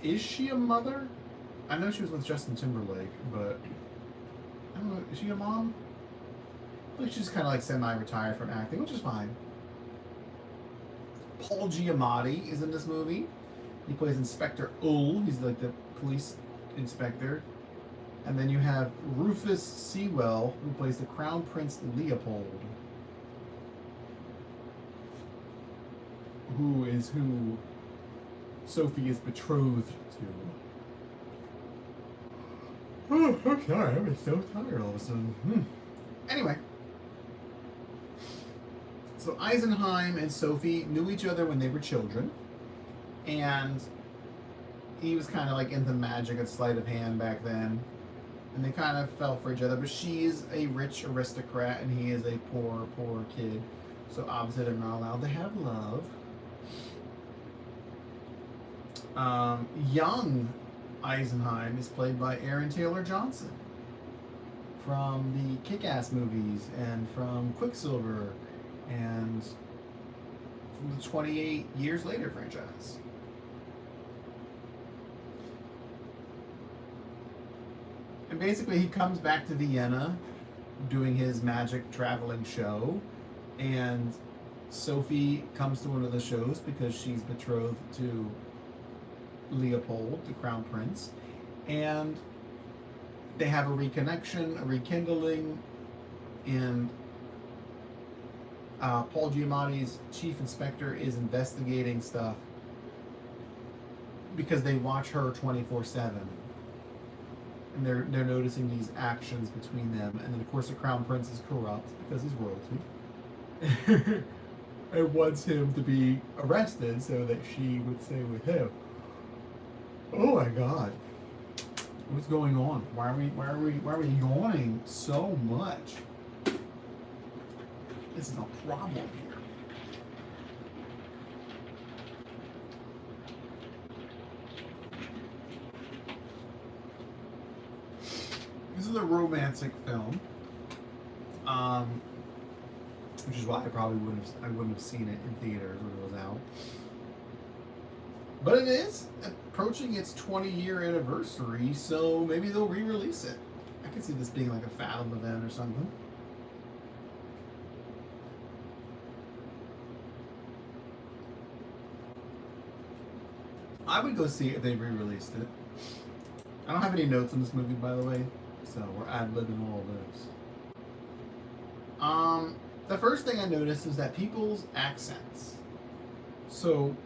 Is she a mother? I know she was with Justin Timberlake, but I don't know, is she a mom? I think she's kind of like semi-retired from acting, which is fine. Paul Giamatti is in this movie. He plays Inspector Ull. He's like the police inspector. And then you have Rufus Sewell, who plays the Crown Prince Leopold, who Sophie is betrothed to. Oh, I'm sorry. I'm so tired all of a sudden. Anyway, so Eisenheim and Sophie knew each other when they were children, and he was kind of like into magic and sleight of hand back then, and they kind of fell for each other. But she is a rich aristocrat, and he is a poor kid. So obviously they're not allowed to have love. Young Eisenheim is played by Aaron Taylor Johnson from the Kick-Ass movies and from Quicksilver and from the 28 Years Later franchise. And basically he comes back to Vienna doing his magic traveling show, and Sophie comes to one of the shows because she's betrothed to Leopold, the crown prince, and they have a reconnection, a rekindling, and Paul Giamatti's chief inspector is investigating stuff because they watch her 24/7, and they're noticing these actions between them, and then of course the crown prince is corrupt because he's royalty. And wants him to be arrested so that she would stay with him. Oh my God, what's going on? Why are we yawning so much? This is a problem here. This is a romantic film, which is why I wouldn't have seen it in theaters when it was out. But it is approaching its 20-year anniversary, so maybe they'll re-release it. I could see this being like a Fathom event or something. I would go see it if they re-released it. I don't have any notes on this movie, by the way, so we're ad-libbing all those. The first thing I noticed is that people's accents. So,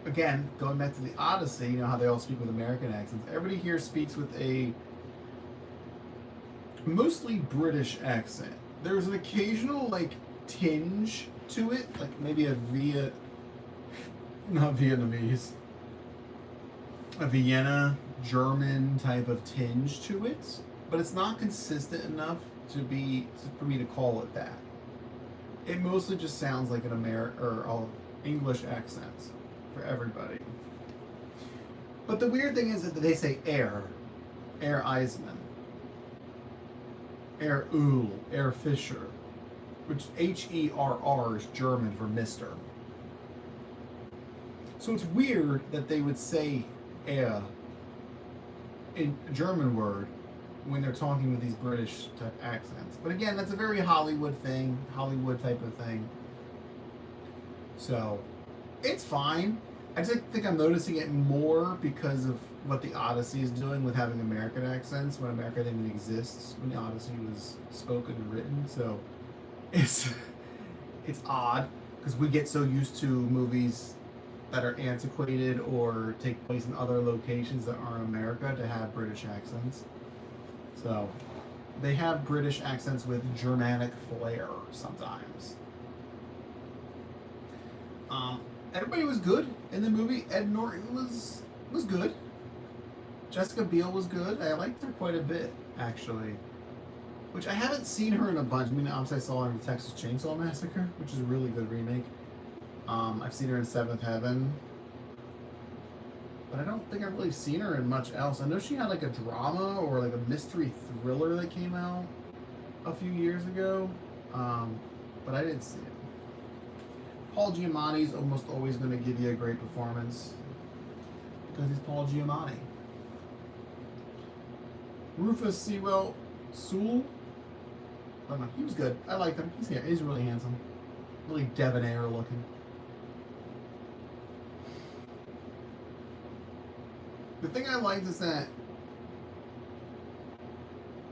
again, going back to the Odyssey, you know how they all speak with American accents. Everybody here speaks with a mostly British accent. There's an occasional, like, tinge to it, like maybe not Vietnamese, a Vienna German type of tinge to it, but it's not consistent enough for me to call it that. It mostly just sounds like an English accent for everybody. But the weird thing is that they say Herr Eismann, Herr Uhl, Herr Fischer, which Herr is German for Mister. So it's weird that they would say Herr in a German word when they're talking with these British type accents. But again, that's a very Hollywood type of thing. So it's fine. I just think I'm noticing it more because of what the Odyssey is doing with having American accents when America didn't even exist when the Odyssey was spoken and written. So it's odd because we get so used to movies that are antiquated or take place in other locations that aren't America to have British accents. So they have British accents with Germanic flair sometimes. Everybody was good in the movie. Ed Norton was good. Jessica Biel was good. I liked her quite a bit, actually. Which I haven't seen her in a bunch. I mean, obviously I saw her in the Texas Chainsaw Massacre, which is a really good remake. I've seen her in Seventh Heaven. But I don't think I've really seen her in much else. I know she had like a drama or like a mystery thriller that came out a few years ago. But I didn't see it. Paul Giamatti's almost always going to give you a great performance because he's Paul Giamatti. Rufus Sewell, I don't know, he was good. I liked him. He's really handsome. Really debonair looking. The thing I liked is that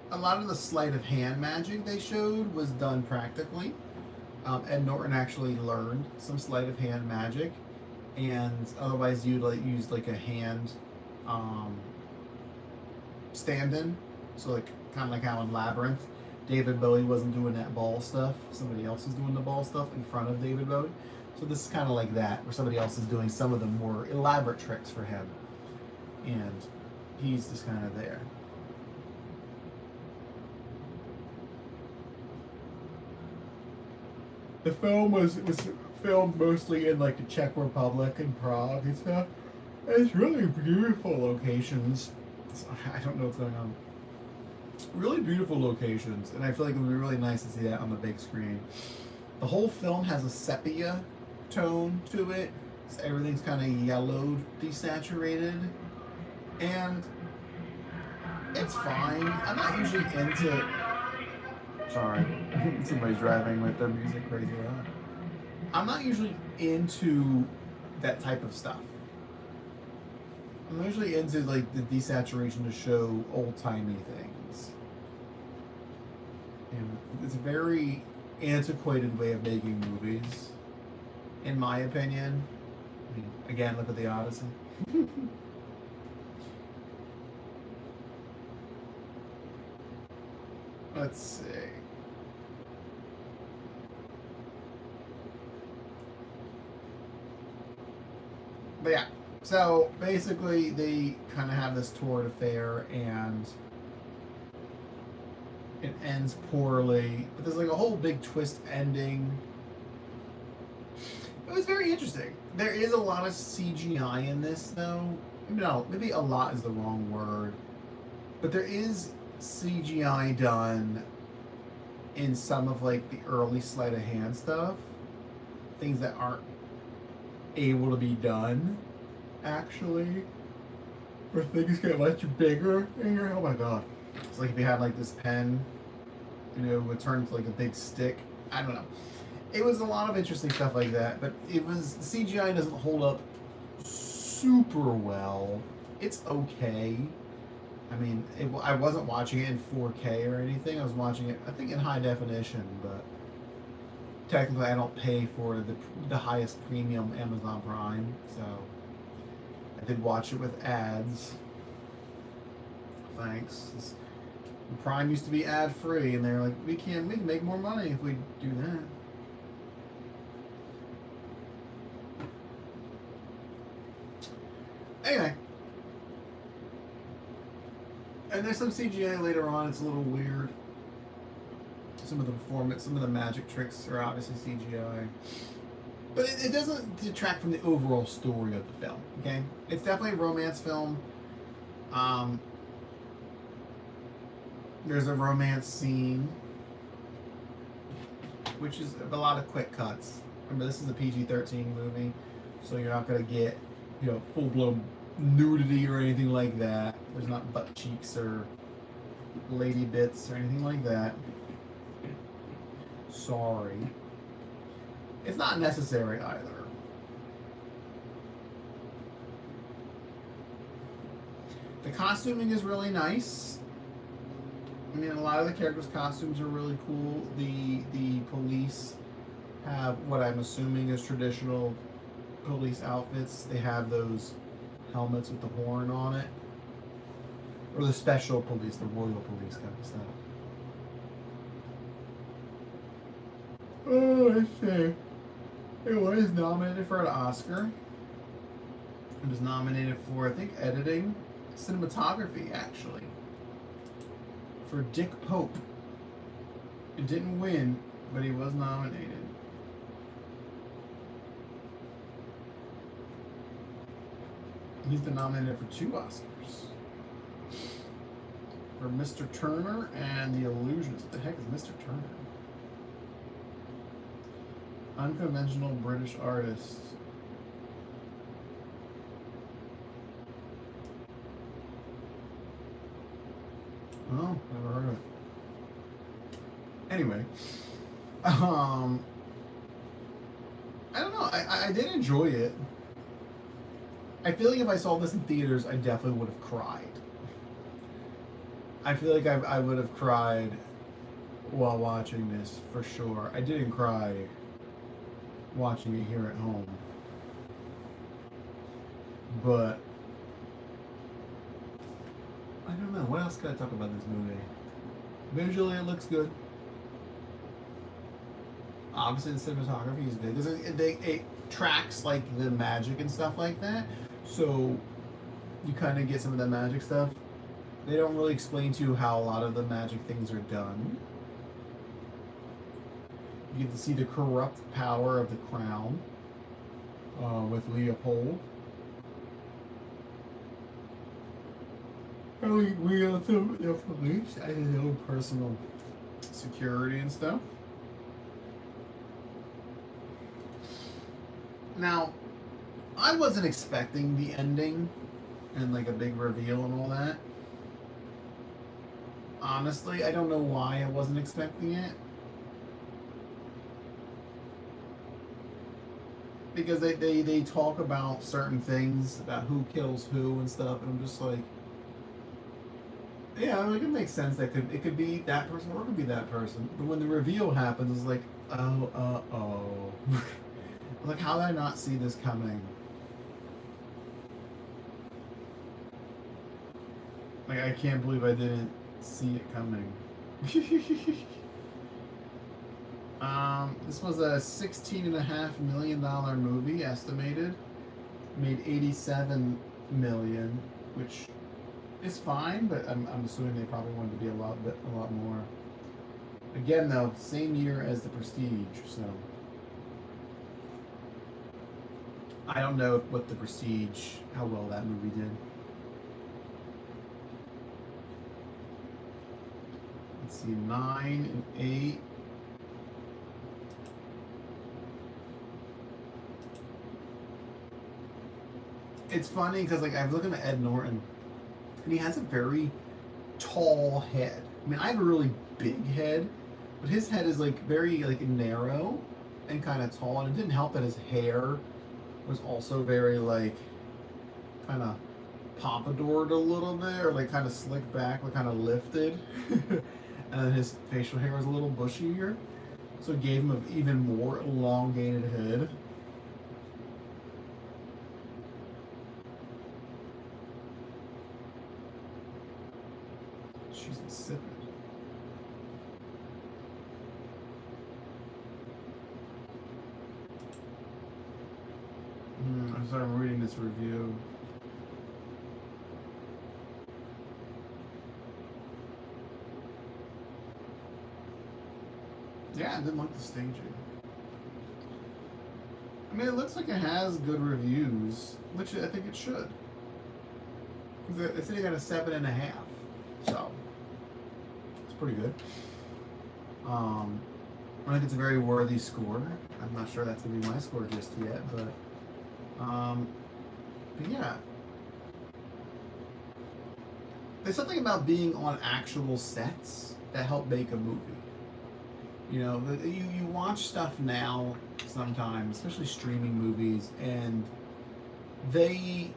a lot of the sleight of hand magic they showed was done practically. Ed Norton actually learned some sleight of hand magic, and otherwise you'd use like a hand stand-in. So like kind of like how in Labyrinth, David Bowie wasn't doing that ball stuff. Somebody else is doing the ball stuff in front of David Bowie. So this is kind of like that, where somebody else is doing some of the more elaborate tricks for him, and he's just kind of there. The film was filmed mostly in like the Czech Republic and Prague and stuff. It's really beautiful locations. I don't know what's going on. Really beautiful locations, and I feel like it would be really nice to see that on the big screen. The whole film has a sepia tone to it, so everything's kind of yellowed, desaturated, and it's fine. I'm not usually into. Sorry, somebody's driving with their music crazy loud. I'm not usually into that type of stuff. I'm usually into like the desaturation to show old-timey things. And it's a very antiquated way of making movies, in my opinion. I mean, again, look at the Odyssey. Let's see. But yeah, so basically they kind of have this toward affair and it ends poorly. But there's like a whole big twist ending. It was very interesting. There is a lot of CGI in this though. No, maybe a lot is the wrong word. But there is CGI done in some of like the early sleight of hand stuff. Things that aren't able to be done actually. Or things get much bigger. Oh my god. It's like if you had like this pen, you know, it would turn into like a big stick. I don't know. It was a lot of interesting stuff like that, but it was, the CGI doesn't hold up super well. It's okay. I mean, I wasn't watching it in 4K or anything. I was watching it, I think, in high definition, but technically I don't pay for the highest premium Amazon Prime, so I did watch it with ads. Thanks. Prime used to be ad-free, and they're like, we can make more money if we do that. Anyway. And there's some CGI later on, it's a little weird. Some of the performance, some of the magic tricks are obviously CGI. But it doesn't detract from the overall story of the film, okay? It's definitely a romance film. There's a romance scene, which is a lot of quick cuts. Remember, this is a PG-13 movie, so you're not going to get, you know, full-blown nudity or anything like that. There's not butt cheeks or lady bits or anything like that. Sorry. It's not necessary either. The costuming is really nice. I mean, a lot of the characters' costumes are really cool. The police have what I'm assuming is traditional police outfits. They have those helmets with the horn on it. Or the special police, the royal police kind of stuff. Oh, let's see. It was nominated for an Oscar. It was nominated for, I think, editing, cinematography, actually. For Dick Pope. It didn't win, but he was nominated. He's been nominated for 2 Oscars. For Mr. Turner and The Illusionist. What the heck is Mr. Turner? Unconventional British artist. Oh, never heard of it. Anyway, I don't know. I did enjoy it. I feel like if I saw this in theaters, I definitely would have cried. I feel like I would have cried while watching this for sure. I didn't cry watching it here at home, but I don't know. What else could I talk about this movie? Visually, it looks good. Obviously, the cinematography is good. It tracks like the magic and stuff like that. So you kind of get some of that magic stuff. They don't really explain to you how a lot of the magic things are done. You get to see the corrupt power of the crown with Leopold. We also the police and his own personal security and stuff. Now, I wasn't expecting the ending and like a big reveal and all that. Honestly, I don't know why I wasn't expecting it. Because they talk about certain things, about who kills who and stuff, and I'm just like, yeah, like it makes sense that it could be that person or it could be that person. But when the reveal happens, it's like, oh. Like, how did I not see this coming? Like, I can't believe I didn't see it coming. This was a $16.5 million movie estimated. Made $87 million, which is fine, but I'm assuming they probably wanted to be a lot more. Again, though, same year as The Prestige, so I don't know what The Prestige, how well that movie did. Let's see, 9 and 8. It's funny because like I was looking at Ed Norton, and he has a very tall head. I mean, I have a really big head, but his head is like very like narrow and kind of tall, and it didn't help that his hair was also very like kind of pompadoured a little bit, or like kind of slicked back, like kind of lifted, and then his facial hair was a little bushier, so it gave him an even more elongated head. She's insipid. I'm sorry, I'm reading this review. Yeah, I didn't like the staging. I mean, it looks like it has good reviews, which I think it should. They said it got a 7.5, so it's pretty good. I think it's a very worthy score. I'm not sure that's gonna be my score just yet, but yeah. There's something about being on actual sets that help make a movie. You know, you watch stuff now sometimes, especially streaming movies, and they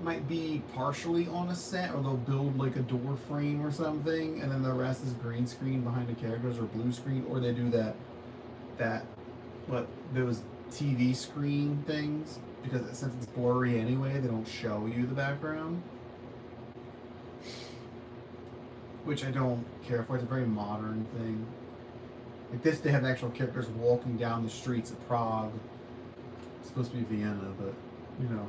might be partially on a set, or they'll build like a door frame or something, and then the rest is green screen behind the characters or blue screen, or they do those TV screen things, because since it's blurry anyway, they don't show you the background, which I don't care for. It's a very modern thing. Like this, they have actual characters walking down the streets of Prague. It's supposed to be Vienna, but you know,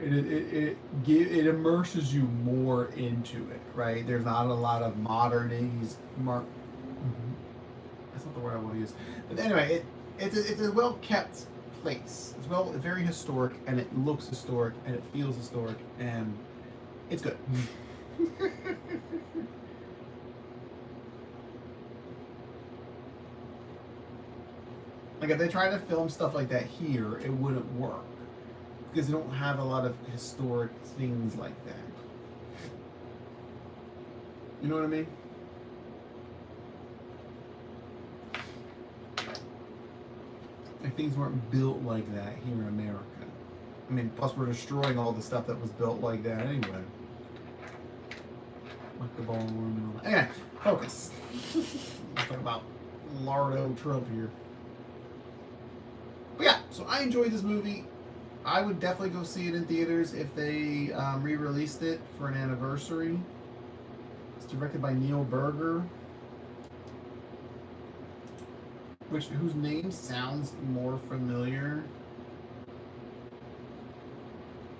it immerses you more into it, right? There's not a lot of modernese. That's not the word I want to use. But anyway, it's a well kept place. It's very historic, and it looks historic, and it feels historic, and it's good. Like if they tried to film stuff like that here, it wouldn't work, because they don't have a lot of historic things like that. You know what I mean? Like things weren't built like that here in America. I mean, plus we're destroying all the stuff that was built like that anyway. Like the ballroom and all that. Anyway, focus. Let's talk about Lardo Trump here. But yeah, so I enjoyed this movie. I would definitely go see it in theaters if they re-released it for an anniversary. It's directed by Neil Berger, whose name sounds more familiar.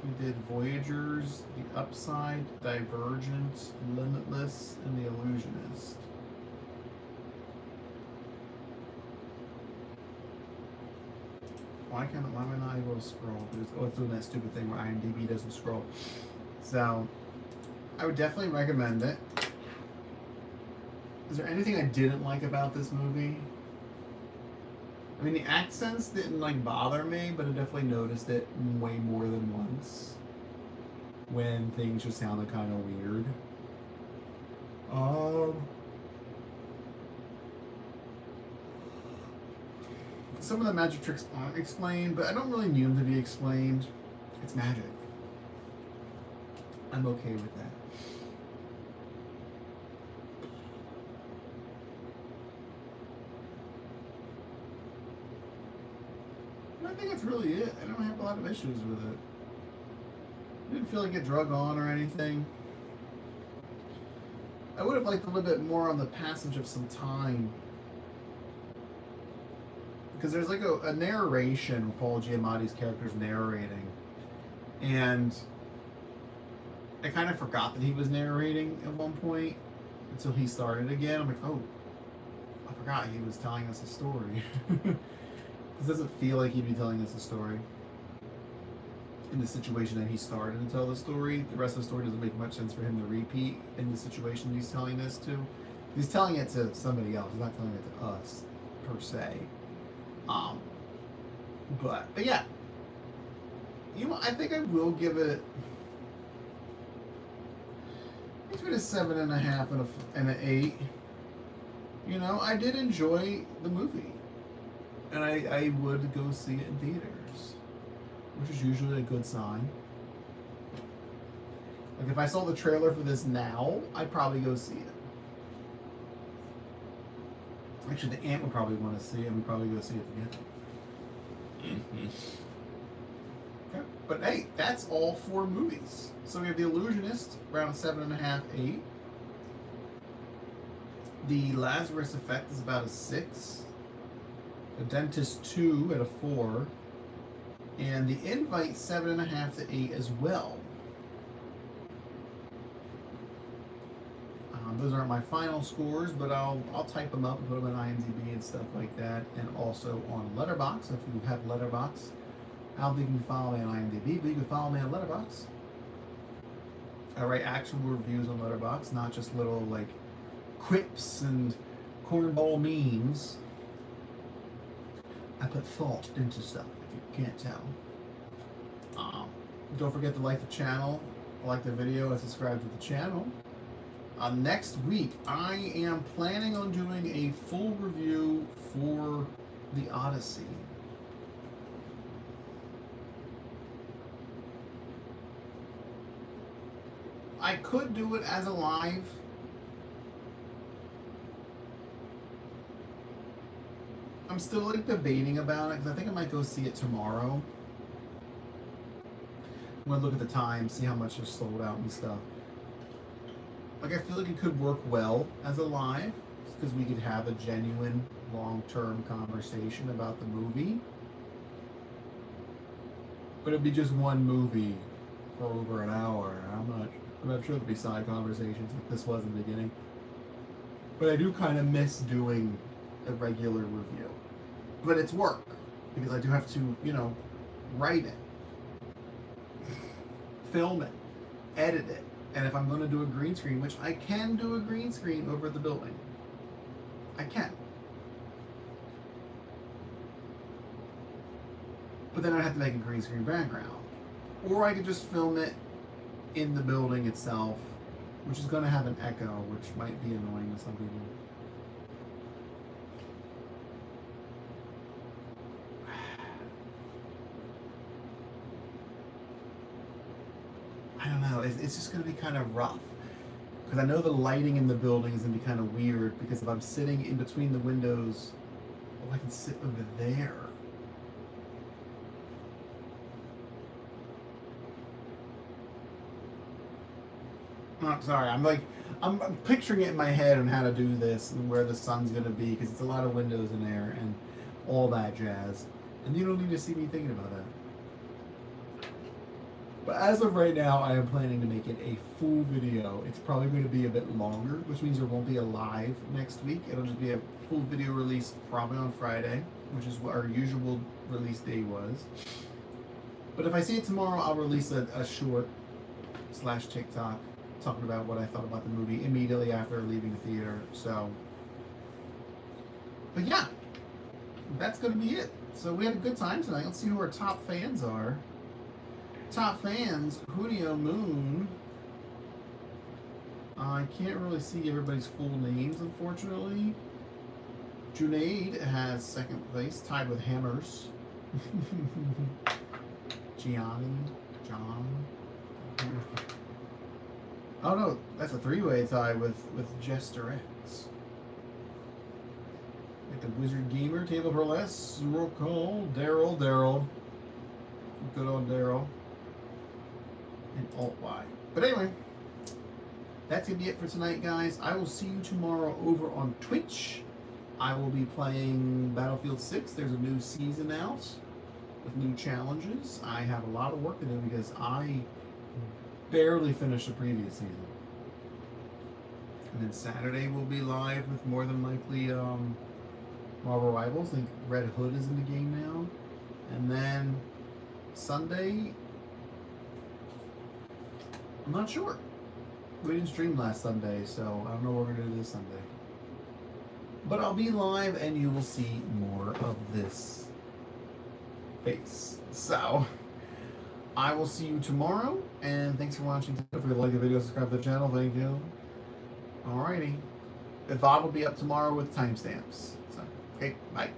He did Voyagers, The Upside, Divergent, Limitless, and The Illusionist. Why am I not able to scroll? It's doing that stupid thing where IMDb doesn't scroll. So, I would definitely recommend it. Is there anything I didn't like about this movie? I mean, the accents didn't like bother me, but I definitely noticed it way more than once when things just sounded kind of weird. Some of the magic tricks aren't explained, but I don't really need them to be explained. It's magic. I'm okay with that. I think that's really it. I don't have a lot of issues with it. I didn't feel like it drug on or anything. I would have liked a little bit more on the passage of some time. Because there's like a narration with Paul Giamatti's character's narrating. And I kind of forgot that he was narrating at one point until he started again. I'm like, oh, I forgot he was telling us a story. This doesn't feel like he'd be telling us a story. In the situation that he started to tell the story, the rest of the story doesn't make much sense for him to repeat in the situation he's telling this to. He's telling it to somebody else. He's not telling it to us, per se. But yeah. You know, I think I will give it between a 7.5 and an 8. You know, I did enjoy the movie. And I would go see it in theaters, which is usually a good sign. Like, if I saw the trailer for this now, I'd probably go see it. Actually, the aunt would probably want to see it, and we'd probably go see it together. Okay. But hey, that's all 4 movies. So we have The Illusionist, around 7.5, 8. The Lazarus Effect is about a 6. The Dentist 2 at a 4. And The Invite 7.5 to 8 as well. Those aren't my final scores, but I'll type them up and put them in IMDb and stuff like that, and also on Letterboxd. If you have Letterboxd, I don't think you can follow me on IMDb, but you can follow me on Letterboxd. I write actual reviews on Letterboxd, not just little like quips and cornball memes. I put thought into stuff, if you can't tell. Don't forget to like the channel, like the video, and subscribe to the channel. Next week, I am planning on doing a full review for the Odyssey. I could do it as a live. I'm still like debating about it because I think I might go see it tomorrow. I'm gonna look at the time, see how much is sold out and stuff. Like, I feel like it could work well as a live because we could have a genuine long-term conversation about the movie. But it'd be just one movie for over an hour. I'm not sure there'd be side conversations like this was in the beginning. But I do kind of miss doing a regular review. But it's work because I do have to, you know, write it, film it, edit it. And if I'm going to do a green screen, which I can do a green screen over the building. I can. But then I'd have to make a green screen background. Or I could just film it in the building itself, which is going to have an echo, which might be annoying to some people. I don't know, it's just going to be kind of rough. Because I know the lighting in the building is going to be kind of weird, because if I'm sitting in between the windows, oh, I can sit over there. Sorry, I'm picturing it in my head on how to do this and where the sun's gonna be because it's a lot of windows in there and all that jazz. And you don't need to see me thinking about that. But as of right now, I am planning to make it a full video. It's probably going to be a bit longer, which means there won't be a live next week. It'll just be a full video release probably on Friday, which is what our usual release day was. But if I see it tomorrow, I'll release a short / TikTok talking about what I thought about the movie immediately after leaving the theater. So, but yeah, that's going to be it. So we had a good time tonight. Let's see who our top fans are. Top fans, Junio Moon. I can't really see everybody's full names, unfortunately. Junaid has second place, tied with Hammers. Gianni, John. Oh no, that's a three-way tie with Jester X. Like the Wizard Gamer, Table for Less, roll call, Daryl. Good old Daryl. And Alt Y. But anyway, that's going to be it for tonight, guys. I will see you tomorrow over on Twitch. I will be playing Battlefield 6. There's a new season out with new challenges. I have a lot of work to do because I barely finished the previous season. And then Saturday we'll be live with more than likely Marvel Rivals. I think Red Hood is in the game now. And then Sunday, I'm not sure. We didn't stream last Sunday, so I don't know what we're going to do this Sunday. But I'll be live and you will see more of this face. So, I will see you tomorrow, and thanks for watching. If you like the video, subscribe to the channel. Thank you. Alrighty. The VOD will be up tomorrow with timestamps. So, okay, bye.